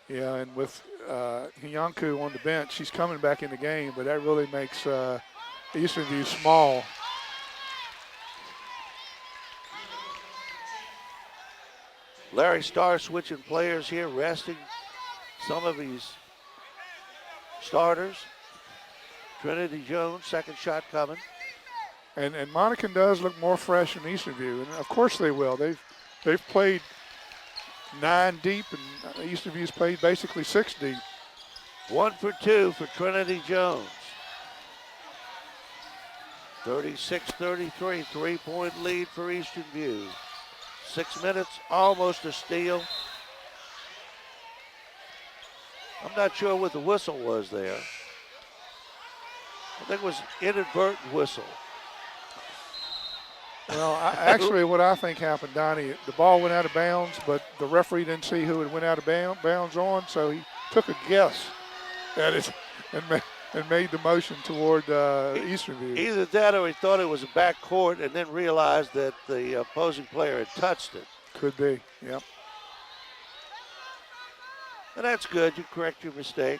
Yeah, and with Hiyanku on the bench, she's coming back in the game, but that really makes Eastern View small. Larry Starr switching players here, resting some of his starters. Trinity Jones, second shot coming. And Monacan does look more fresh than Eastern View, and of course they will. They've played 9 deep, and Eastern View's played basically 6 deep. 1 for 2 for Trinity Jones. 36-33, 3-point lead for Eastern View. 6 minutes, almost a steal. I'm not sure what the whistle was there. I think it was inadvertent whistle. Well, actually what I think happened, Donnie, the ball went out of bounds, but the referee didn't see who it went out of bounds on, so he took a guess at it and made the motion toward Eastern View. Either that or he thought it was a back court and then realized that the opposing player had touched it. Could be, yep. And that's good. You correct your mistake.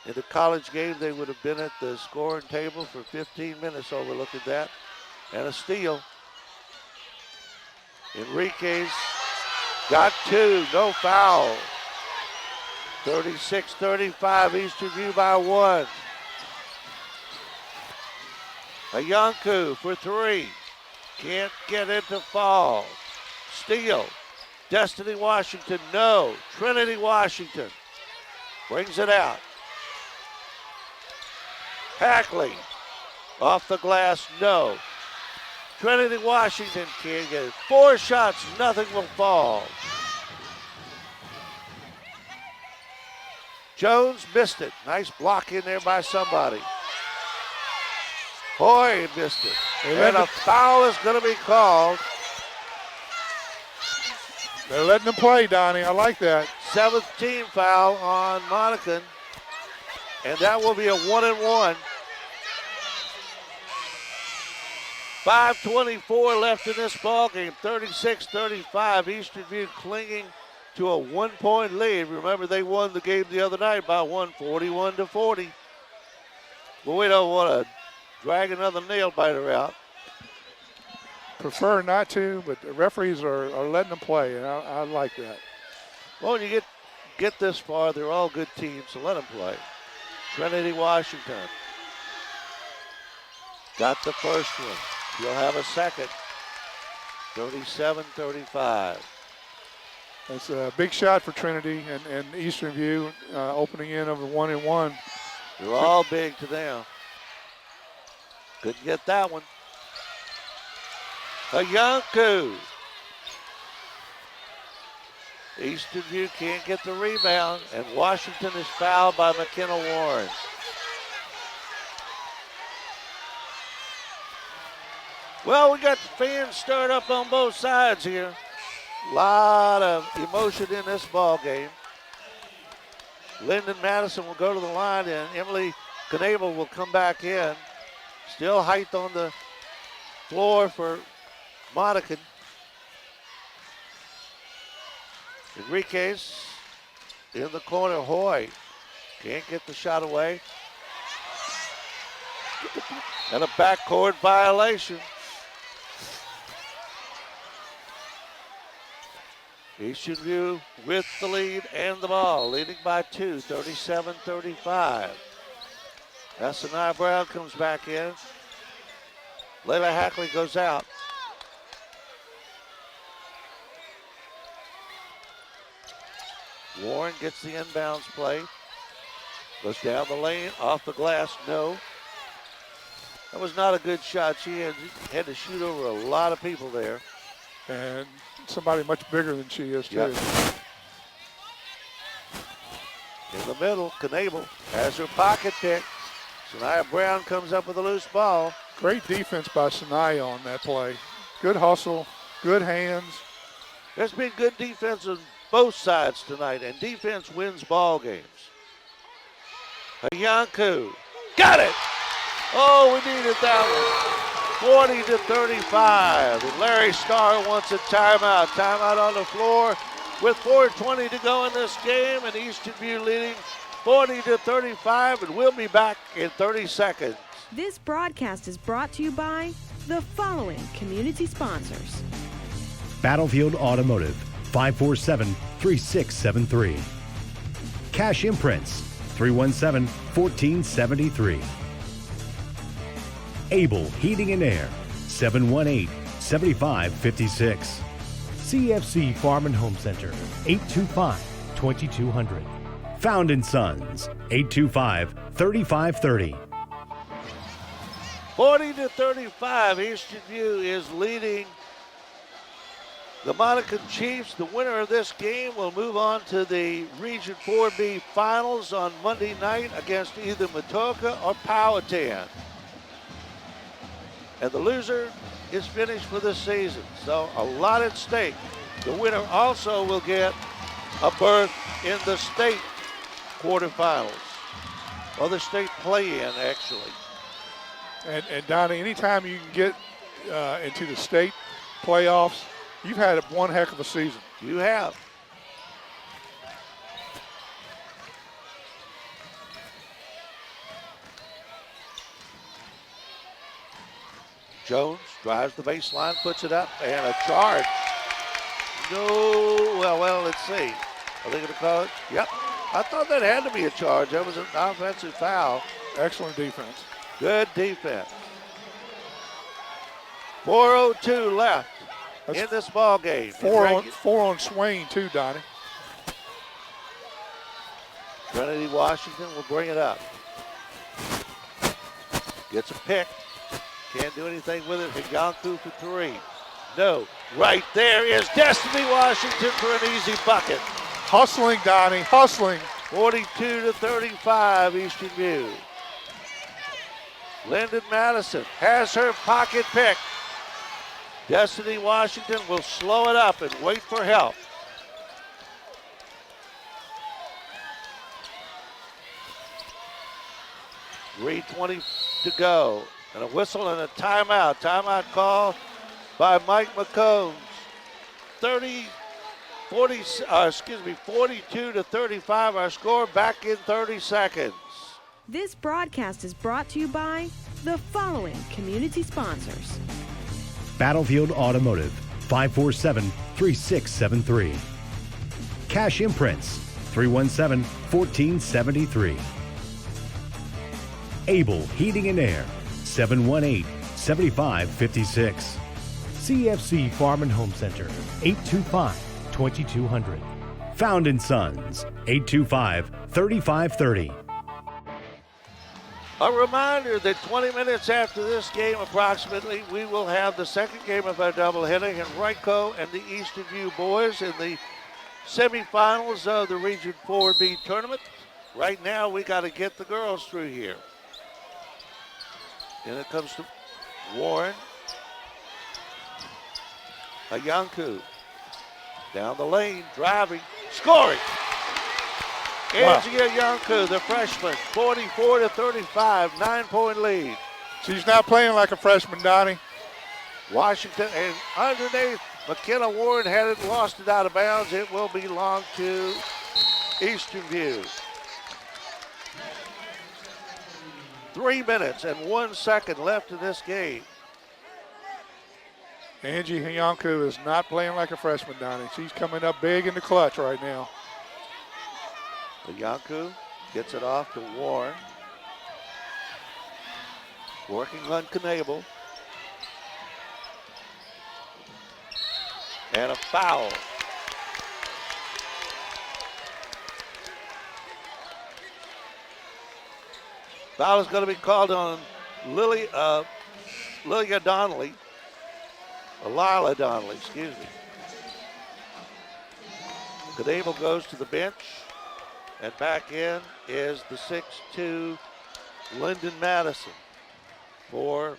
In the college game, they would have been at the scoring table for 15 minutes overlooking that. And a steal. Enriquez got 2, no foul. 36-35, Eastern View by 1. Ayanku for 3. Can't get it to fall. Steal. Destiny Washington, no. Trinity Washington brings it out. Hackley off the glass, no. Trinity Washington can't get it. 4 shots, nothing will fall. Jones missed it. Nice block in there by somebody. Hoy missed it. And a foul is going to be called. They're letting them play, Donnie. I like that. 7th team foul on Monacan. And that will be a 1-and-1. 5:24 left in this ball game. 36-35. Eastern View clinging to a 1-point lead. Remember, they won the game the other night by 41-40. But we don't want to drag another nail biter out. Prefer not to, but the referees are letting them play, and I like that. Well, when you get this far, they're all good teams, so let them play. Trinity Washington got the first one. He'll have a second. 37-35. That's a big shot for Trinity and Eastern View, opening in of the 1-and-1. They're all big to them. Couldn't get that one. Ayanku Eastern View can't get the rebound, and Washington is fouled by McKenna Warren. Well, we got the fans stirred up on both sides here. A lot of emotion in this ball game. Lyndon Madison will go to the line, and Emily Knable will come back in. Still height on the floor for Monacan. Enriquez in the corner. Hoy can't get the shot away. And a backcourt violation. Eastern View with the lead and the ball, leading by 2, 37-35. Sanaya Brown comes back in. Layla Hackley goes out. Warren gets the inbounds play. Goes down the lane, off the glass, no. That was not a good shot. She had to shoot over a lot of people there. And somebody much bigger than she is, too. Yep. In the middle, Knable has her pocket pick. Sanaya Brown comes up with a loose ball. Great defense by Sanaya on that play. Good hustle, good hands. There's been good defense on both sides tonight, and defense wins ball games. Hayanku, got it! Oh, we needed that one. 40-35. And Larry Starr wants a timeout. Timeout on the floor with 4:20 to go in this game, and Eastern View leading 40-35, and we'll be back in 30 seconds. This broadcast is brought to you by the following community sponsors. Battlefield Automotive, 547-3673. Cash Imprints, 317-1473. Able Heating and Air, 718-7556. CFC Farm and Home Center, 825-2200. Found & Sons, 825-3530. 40-35, Eastern View is leading the Monacan Chiefs. The winner of this game will move on to the Region 4B Finals on Monday night against either Matoka or Powhatan. And the loser is finished for the season. So a lot at stake. The winner also will get a berth in the state quarterfinals, or the state play-in, actually. And Donnie, anytime you can get into the state playoffs, you've had one heck of a season. You have. Jones drives the baseline, puts it up, and a charge. No, well, let's see. Are they going to call it? Yep. I thought that had to be a charge. That was an offensive foul. Excellent defense. Good defense. 4:02 left in this ball game. Four on Swain, too, Donnie. Trinity Washington will bring it up. Gets a pick. Can't do anything with it. Higanku for three. No. Right there is Destiny Washington for an easy bucket. Hustling, Donnie, hustling. 42-35, Eastern View. Lyndon Madison has her pocket pick. Destiny Washington will slow it up and wait for help. .320 to go. And a whistle and a timeout. Timeout call by Mike McCombs. 42-35, our score, back in 30 seconds. This broadcast is brought to you by the following community sponsors. Battlefield Automotive, 547-3673. Cash Imprints, 317-1473. Able Heating and Air, 718-7556. CFC Farm and Home Center, 825-2200. Found & Sons, 825-3530. A reminder that 20 minutes after this game, approximately, we will have the second game of our doubleheader, Henrico and the Eastern View boys in the semifinals of the Region 4B tournament. Right now, we got to get the girls through here. And it comes to Warren. Ayanku. Down the lane, driving, scoring. Angie Ayanku, the freshman, 44-35, 9-point lead. She's not playing like a freshman, Donnie. Washington, and underneath, McKenna Warren had it, lost it out of bounds. It will belong to Eastern View. 3 minutes and 1 second left in this game. Angie Hyanku is not playing like a freshman, Donnie. She's coming up big in the clutch right now. Hyanku gets it off to Warren. Working on Knable. And a foul. Foul is going to be called on Lilia Donnelly. Lila Donnelly, excuse me. Knable goes to the bench. And back in is the 6'2" Lyndon Madison for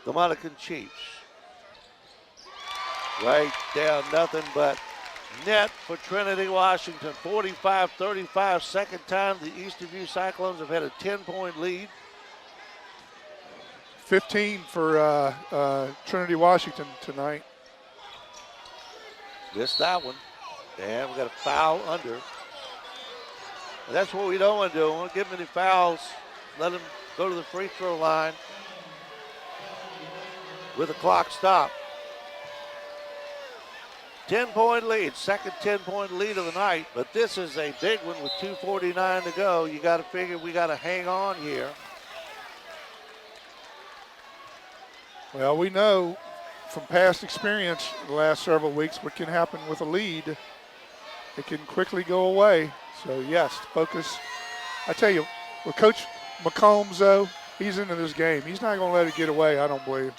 the Monacan Chiefs. Right down, nothing but net for Trinity Washington. 45-35, second time the Eastern View Cyclones have had a 10-point lead. 15 for Trinity Washington tonight. Missed that one. And we got a foul under. And that's what we don't want to do. We don't give them any fouls. Let them go to the free throw line with the clock stopped. 10-point lead, second 10-point lead of the night, but this is a big one with 2:49 to go. You got to figure we got to hang on here. Well, we know from past experience the last several weeks what can happen with a lead. It can quickly go away. So, yes, focus. I tell you, with Coach McCombs, though, he's into this game. He's not going to let it get away, I don't believe.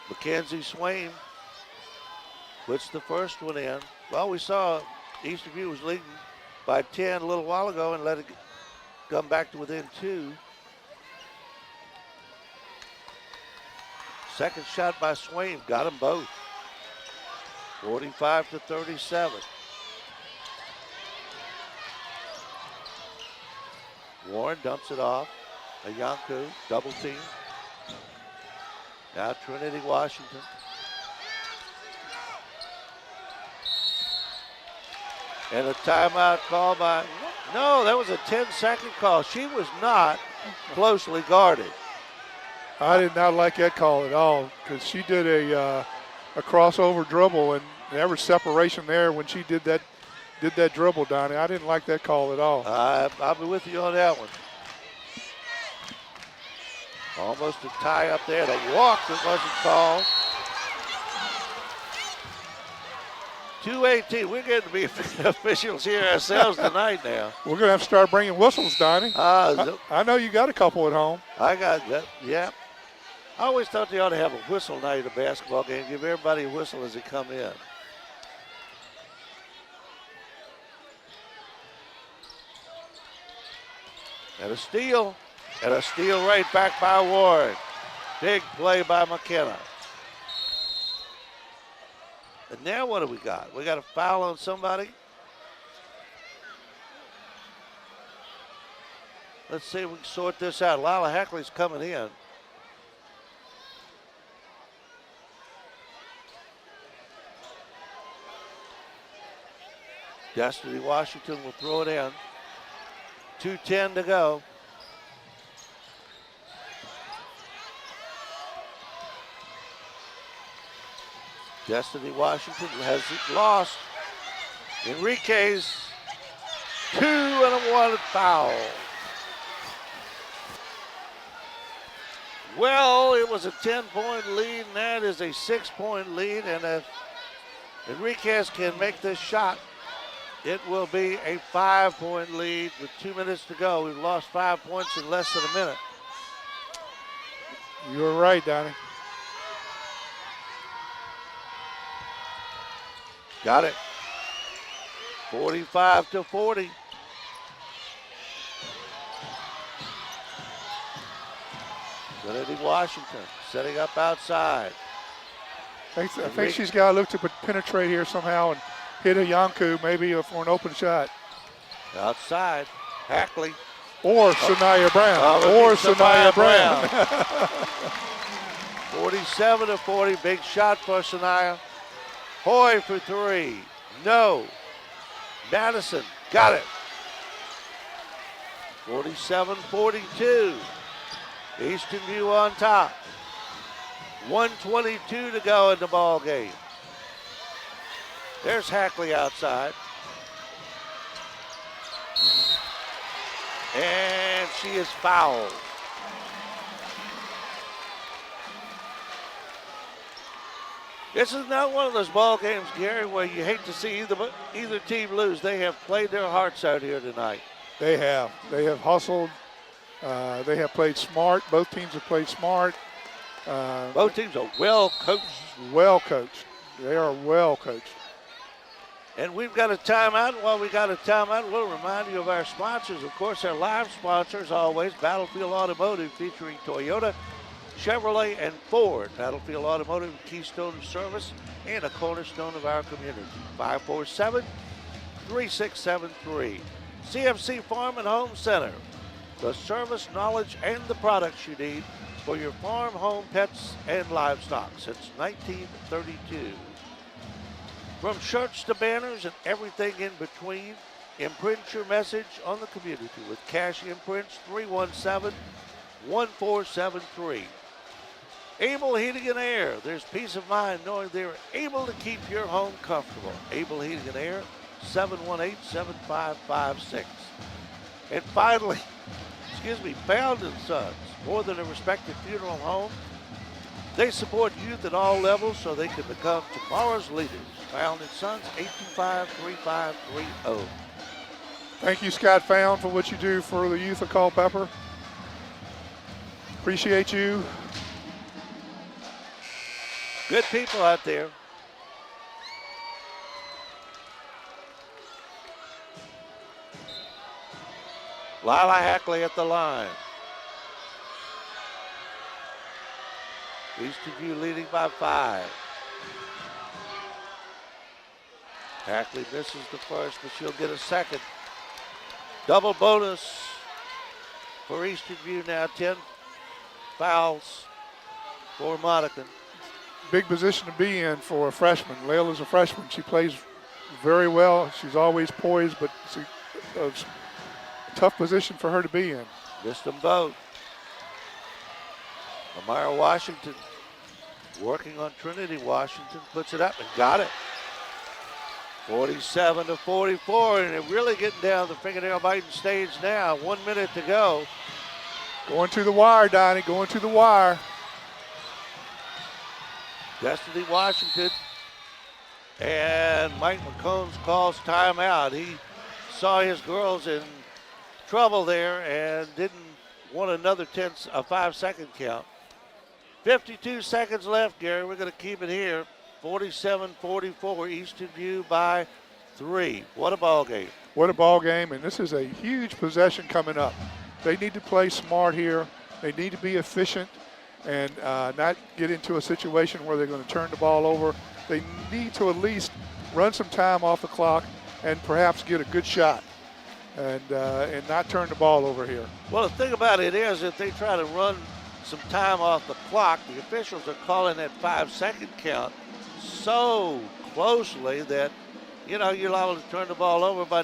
Mackenzie Swain puts the first one in. Well, we saw Eastern View was leading by 10 a little while ago and let it come back to within 2. Second shot by Swain, got them both. 45-37. Warren dumps it off. Ayanku, double team. Now Trinity Washington. And a timeout call by, no, that was a 10-second call. She was not closely guarded. I did not like that call at all because she did a crossover dribble, and there was separation there when she did that dribble, Donnie. I didn't like that call at all. I'll be with you on that one. Almost a tie up there. The walk that wasn't called. 2:18. We're getting to be officials here ourselves tonight now. We're going to have to start bringing whistles, Donnie. I know you got a couple at home. I got that, yeah. I always thought they ought to have a whistle night at a basketball game. Give everybody a whistle as they come in. And a steal. And a steal right back by Warren. Big play by McKenna. And now what do we got? We got a foul on somebody. Let's see if we can sort this out. Lila Hackley's coming in. Destiny Washington will throw it in. 2:10 to go. Destiny Washington has it lost. Enriquez, 2 and a 1 foul. Well, it was a 10-point lead, and that is a 6-point lead. And if Enriquez can make this shot, it will be a 5-point lead with 2 minutes to go. We've lost 5 points in less than a minute. You were right, Donnie. Got it. 45-40. Trinity Washington setting up outside. I think she's got to look to penetrate here somehow and hit a Yanku maybe for an open shot. Outside, Hackley. Or Sanaya Brown. Or Sanaya Brown. 47-40, big shot for Sanaya. Hoy for three. No. Madison got it. 47-42. Eastern View on top. 1:22 to go in the ball game. There's Hackley outside. And she is fouled. This is not one of those ball games, Gary, where you hate to see either team lose. They have played their hearts out here tonight. They have. They have hustled. They have played smart. Both teams have played smart. Both teams are well coached. Well coached. They are well coached. And we've got a timeout. While we got a timeout, we'll remind you of our sponsors. Of course, our live sponsors always, Battlefield Automotive featuring Toyota, Chevrolet, and Ford. Battlefield Automotive, keystone of service, and a cornerstone of our community. 547-3673. CFC Farm and Home Center. The service, knowledge, and the products you need for your farm, home, pets, and livestock since 1932. From shirts to banners and everything in between, imprint your message on the community with Cash Imprints 317-1473. Able Heating and Air. There's peace of mind knowing they're able to keep your home comfortable. Able Heating and Air, 718-7556. And finally, Found & Sons. More than a respected funeral home, they support youth at all levels so they can become tomorrow's leaders. Found & Sons, 825-3530. Thank you, Scott Found, for what you do for the youth of Culpeper. Appreciate you. Good people out there. Lila Hackley at the line. Eastern View leading by 5. Hackley misses the first, but she'll get a second. Double bonus for Eastern View now. 10 fouls for Monacan. Big position to be in for a freshman. Layla's a freshman. She plays very well. She's always poised, but it's a tough position for her to be in. Missed them both. Amira Washington working on Trinity Washington, puts it up and got it. 47-44, and they're really getting down the fingernail biting stage now. 1 minute to go. Going to the wire, Donnie, going to the wire. Destiny Washington and Mike McCombs calls timeout. He saw his girls in trouble there and didn't want another 5-second count. 52 seconds left, Gary. We're going to keep it here. 47-44, Eastern View by 3. What a ball game. What a ball game, and this is a huge possession coming up. They need to play smart here. They need to be efficient and not get into a situation where they're going to turn the ball over. They need to at least run some time off the clock and perhaps get a good shot and not turn the ball over here. Well, the thing about it is if they try to run some time off the clock, the officials are calling that 5-second count so closely that, you're liable to turn the ball over by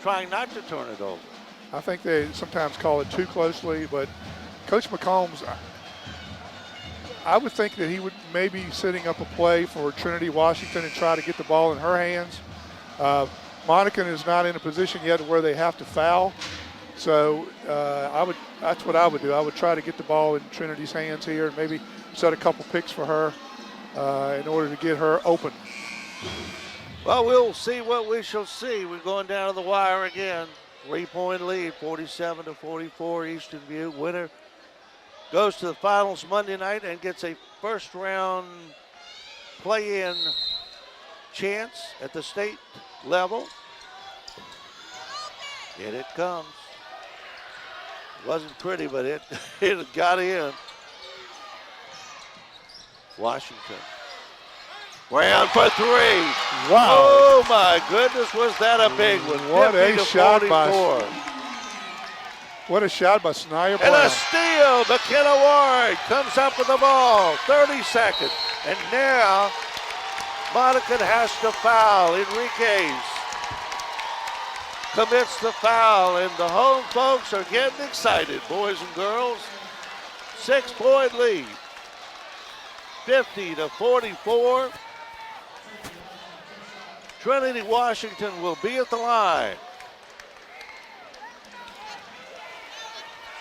trying not to turn it over. I think they sometimes call it too closely, but Coach McCombs, I would think that he would maybe setting up a play for Trinity Washington and try to get the ball in her hands. Monacan is not in a position yet where they have to foul. So that's what I would do. I would try to get the ball in Trinity's hands here and maybe set a couple picks for her in order to get her open. Well, we'll see what we shall see. We're going down to the wire again. 3-point lead, 47-44 Eastern View. Winner goes to the finals Monday night and gets a first-round play-in chance at the state level. And it comes. Wasn't pretty, but it got in. Washington. Brown for three. Wow. Oh my goodness, was that a big one? What a 50 to shot 44. What a shot by Sanaya And Brown. a steal. McKenna Ward comes up with the ball. 30 seconds. And now Monacan has to foul. Enriquez commits the foul, and the home folks are getting excited, boys and girls. 6-point lead. 50 to 44. Trinity Washington will be at the line.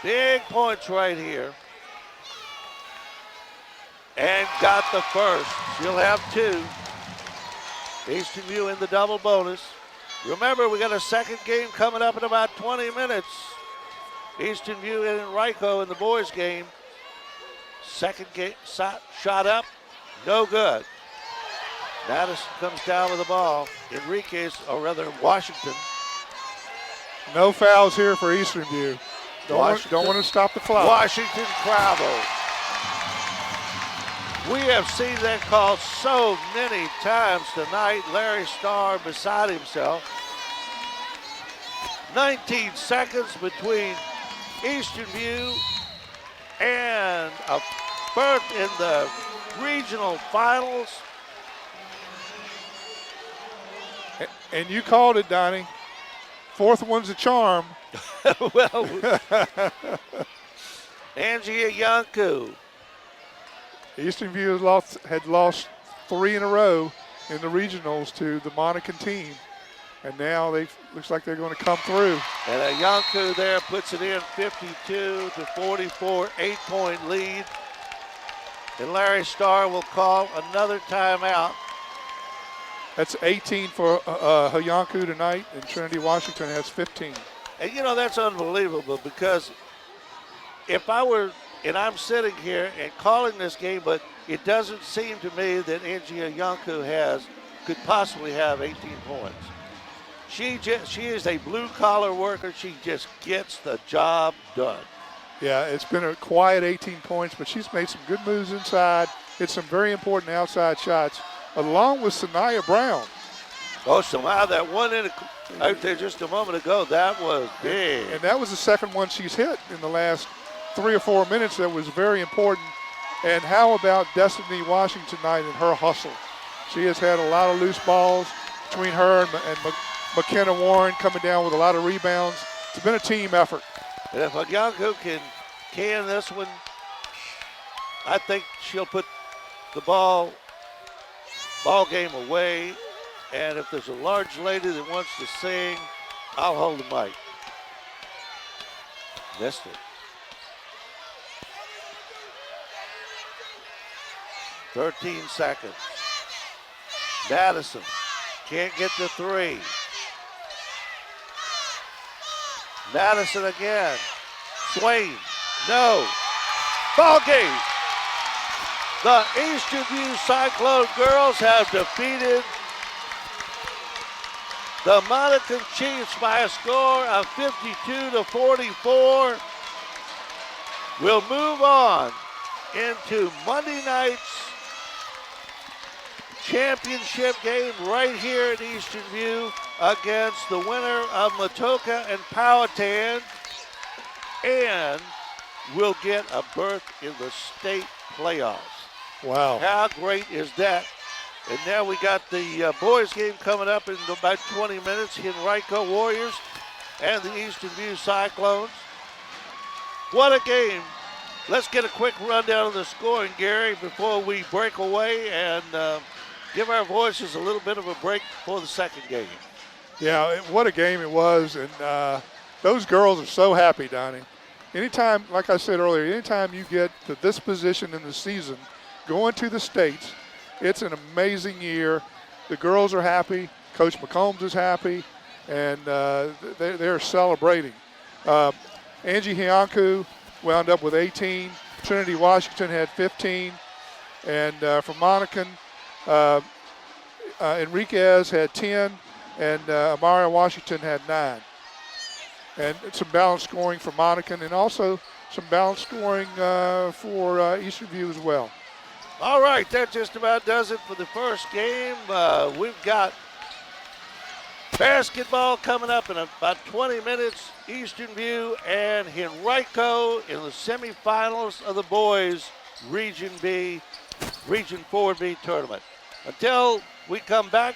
Big points right here. And got the first. She'll have two. Eastern View in the double bonus. Remember, we got a second game coming up in about 20 minutes. Eastern View and Enrico in the boys game. Second game, shot up, no good. Madison comes down with the ball. Enriquez, or rather Washington. No fouls here for Eastern View. Don't want to stop the clock. Washington travel. We have seen that call so many times tonight. Larry Starr beside himself. 19 seconds between Eastern View and a berth in the regional finals. And you called it, Donnie. Fourth one's a charm. Well, Angie Yanku. Eastern View had lost 3 in a row in the regionals to the Monacan team. And now looks like they're going to come through. And Yanku there puts it in 52 to 44, 8-point lead. And Larry Starr will call another timeout. That's 18 for Hayanku tonight, and Trinity Washington has 15. And you know, that's unbelievable, because if I were, and I'm sitting here and calling this game, but it doesn't seem to me that Angie Yanku could possibly have 18 points. She is a blue-collar worker. She just gets the job done. Yeah, it's been a quiet 18 points, but she's made some good moves inside, hit some very important outside shots, along with Sanaya Brown. Oh, somehow that one out there just a moment ago, that was big. And that was the second one she's hit in the last 3 or 4 minutes that was very important. And how about Destiny Washington tonight and her hustle? She has had a lot of loose balls between her and McKenna Warren coming down with a lot of rebounds. It's been a team effort. And if Yanku can this one, I think she'll put the ball game away. And if there's a large lady that wants to sing, I'll hold the mic. Missed it. 13 seconds. Madison can't get to 3. Madison again. Swain, no. Ball game. The Eastern View Cyclone girls have defeated the Monacan Chiefs by a score of 52 to 44. We'll move on into Monday night's championship game right here at Eastern View against the winner of Matoka and Powhatan, and we'll get a berth in the state playoffs. Wow. How great is that? And now we got the boys game coming up in about 20 minutes. Henrico Warriors and the Eastern View Cyclones. What a game. Let's get a quick rundown of the scoring, Gary, before we break away and give our voices a little bit of a break for the second game. Yeah, what a game it was. And those girls are so happy, Donnie. Anytime, like I said earlier, anytime you get to this position in the season, going to the States, it's an amazing year. The girls are happy. Coach McCombs is happy, and they're celebrating. Angie Hianku wound up with 18. Trinity Washington had 15. And from Monacan, Enriquez had 10, and Amara Washington had 9. And some balanced scoring for Monacan, and also some balanced scoring for Eastern View as well. All right, that just about does it for the first game. We've got basketball coming up in about 20 minutes. Eastern View and Henrico in the semifinals of the boys Region 4B tournament. Until we come back,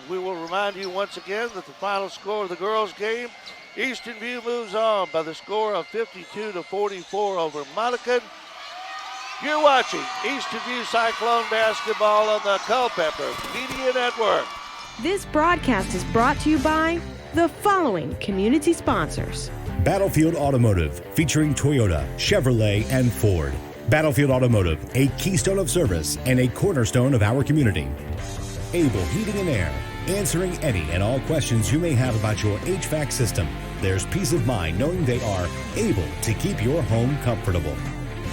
we will remind you once again that the final score of the girls' game, Eastern View moves on by the score of 52-44 over Monacan. You're watching Eastern View Cyclone basketball on the Culpeper Media Network. This broadcast is brought to you by the following community sponsors. Battlefield Automotive, featuring Toyota, Chevrolet, and Ford. Battlefield Automotive, a keystone of service and a cornerstone of our community. Able Heating and Air, answering any and all questions you may have about your HVAC system. There's peace of mind knowing they are able to keep your home comfortable.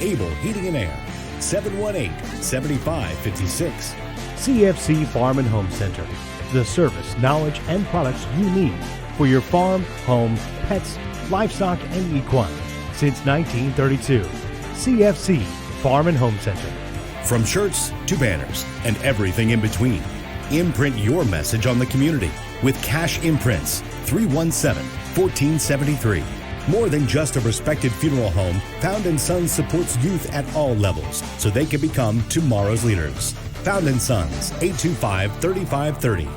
Able Heating and Air, 718-7556. CFC Farm and Home Center, the service, knowledge, and products you need for your farm, home, pets, livestock, and equine. Since 1932, CFC Farm and Home Center. From shirts to banners and everything in between, imprint your message on the community with Cash Imprints, 317-1473. More than just a respected funeral home, Found & Sons supports youth at all levels so they can become tomorrow's leaders. Found & Sons, 825-3530.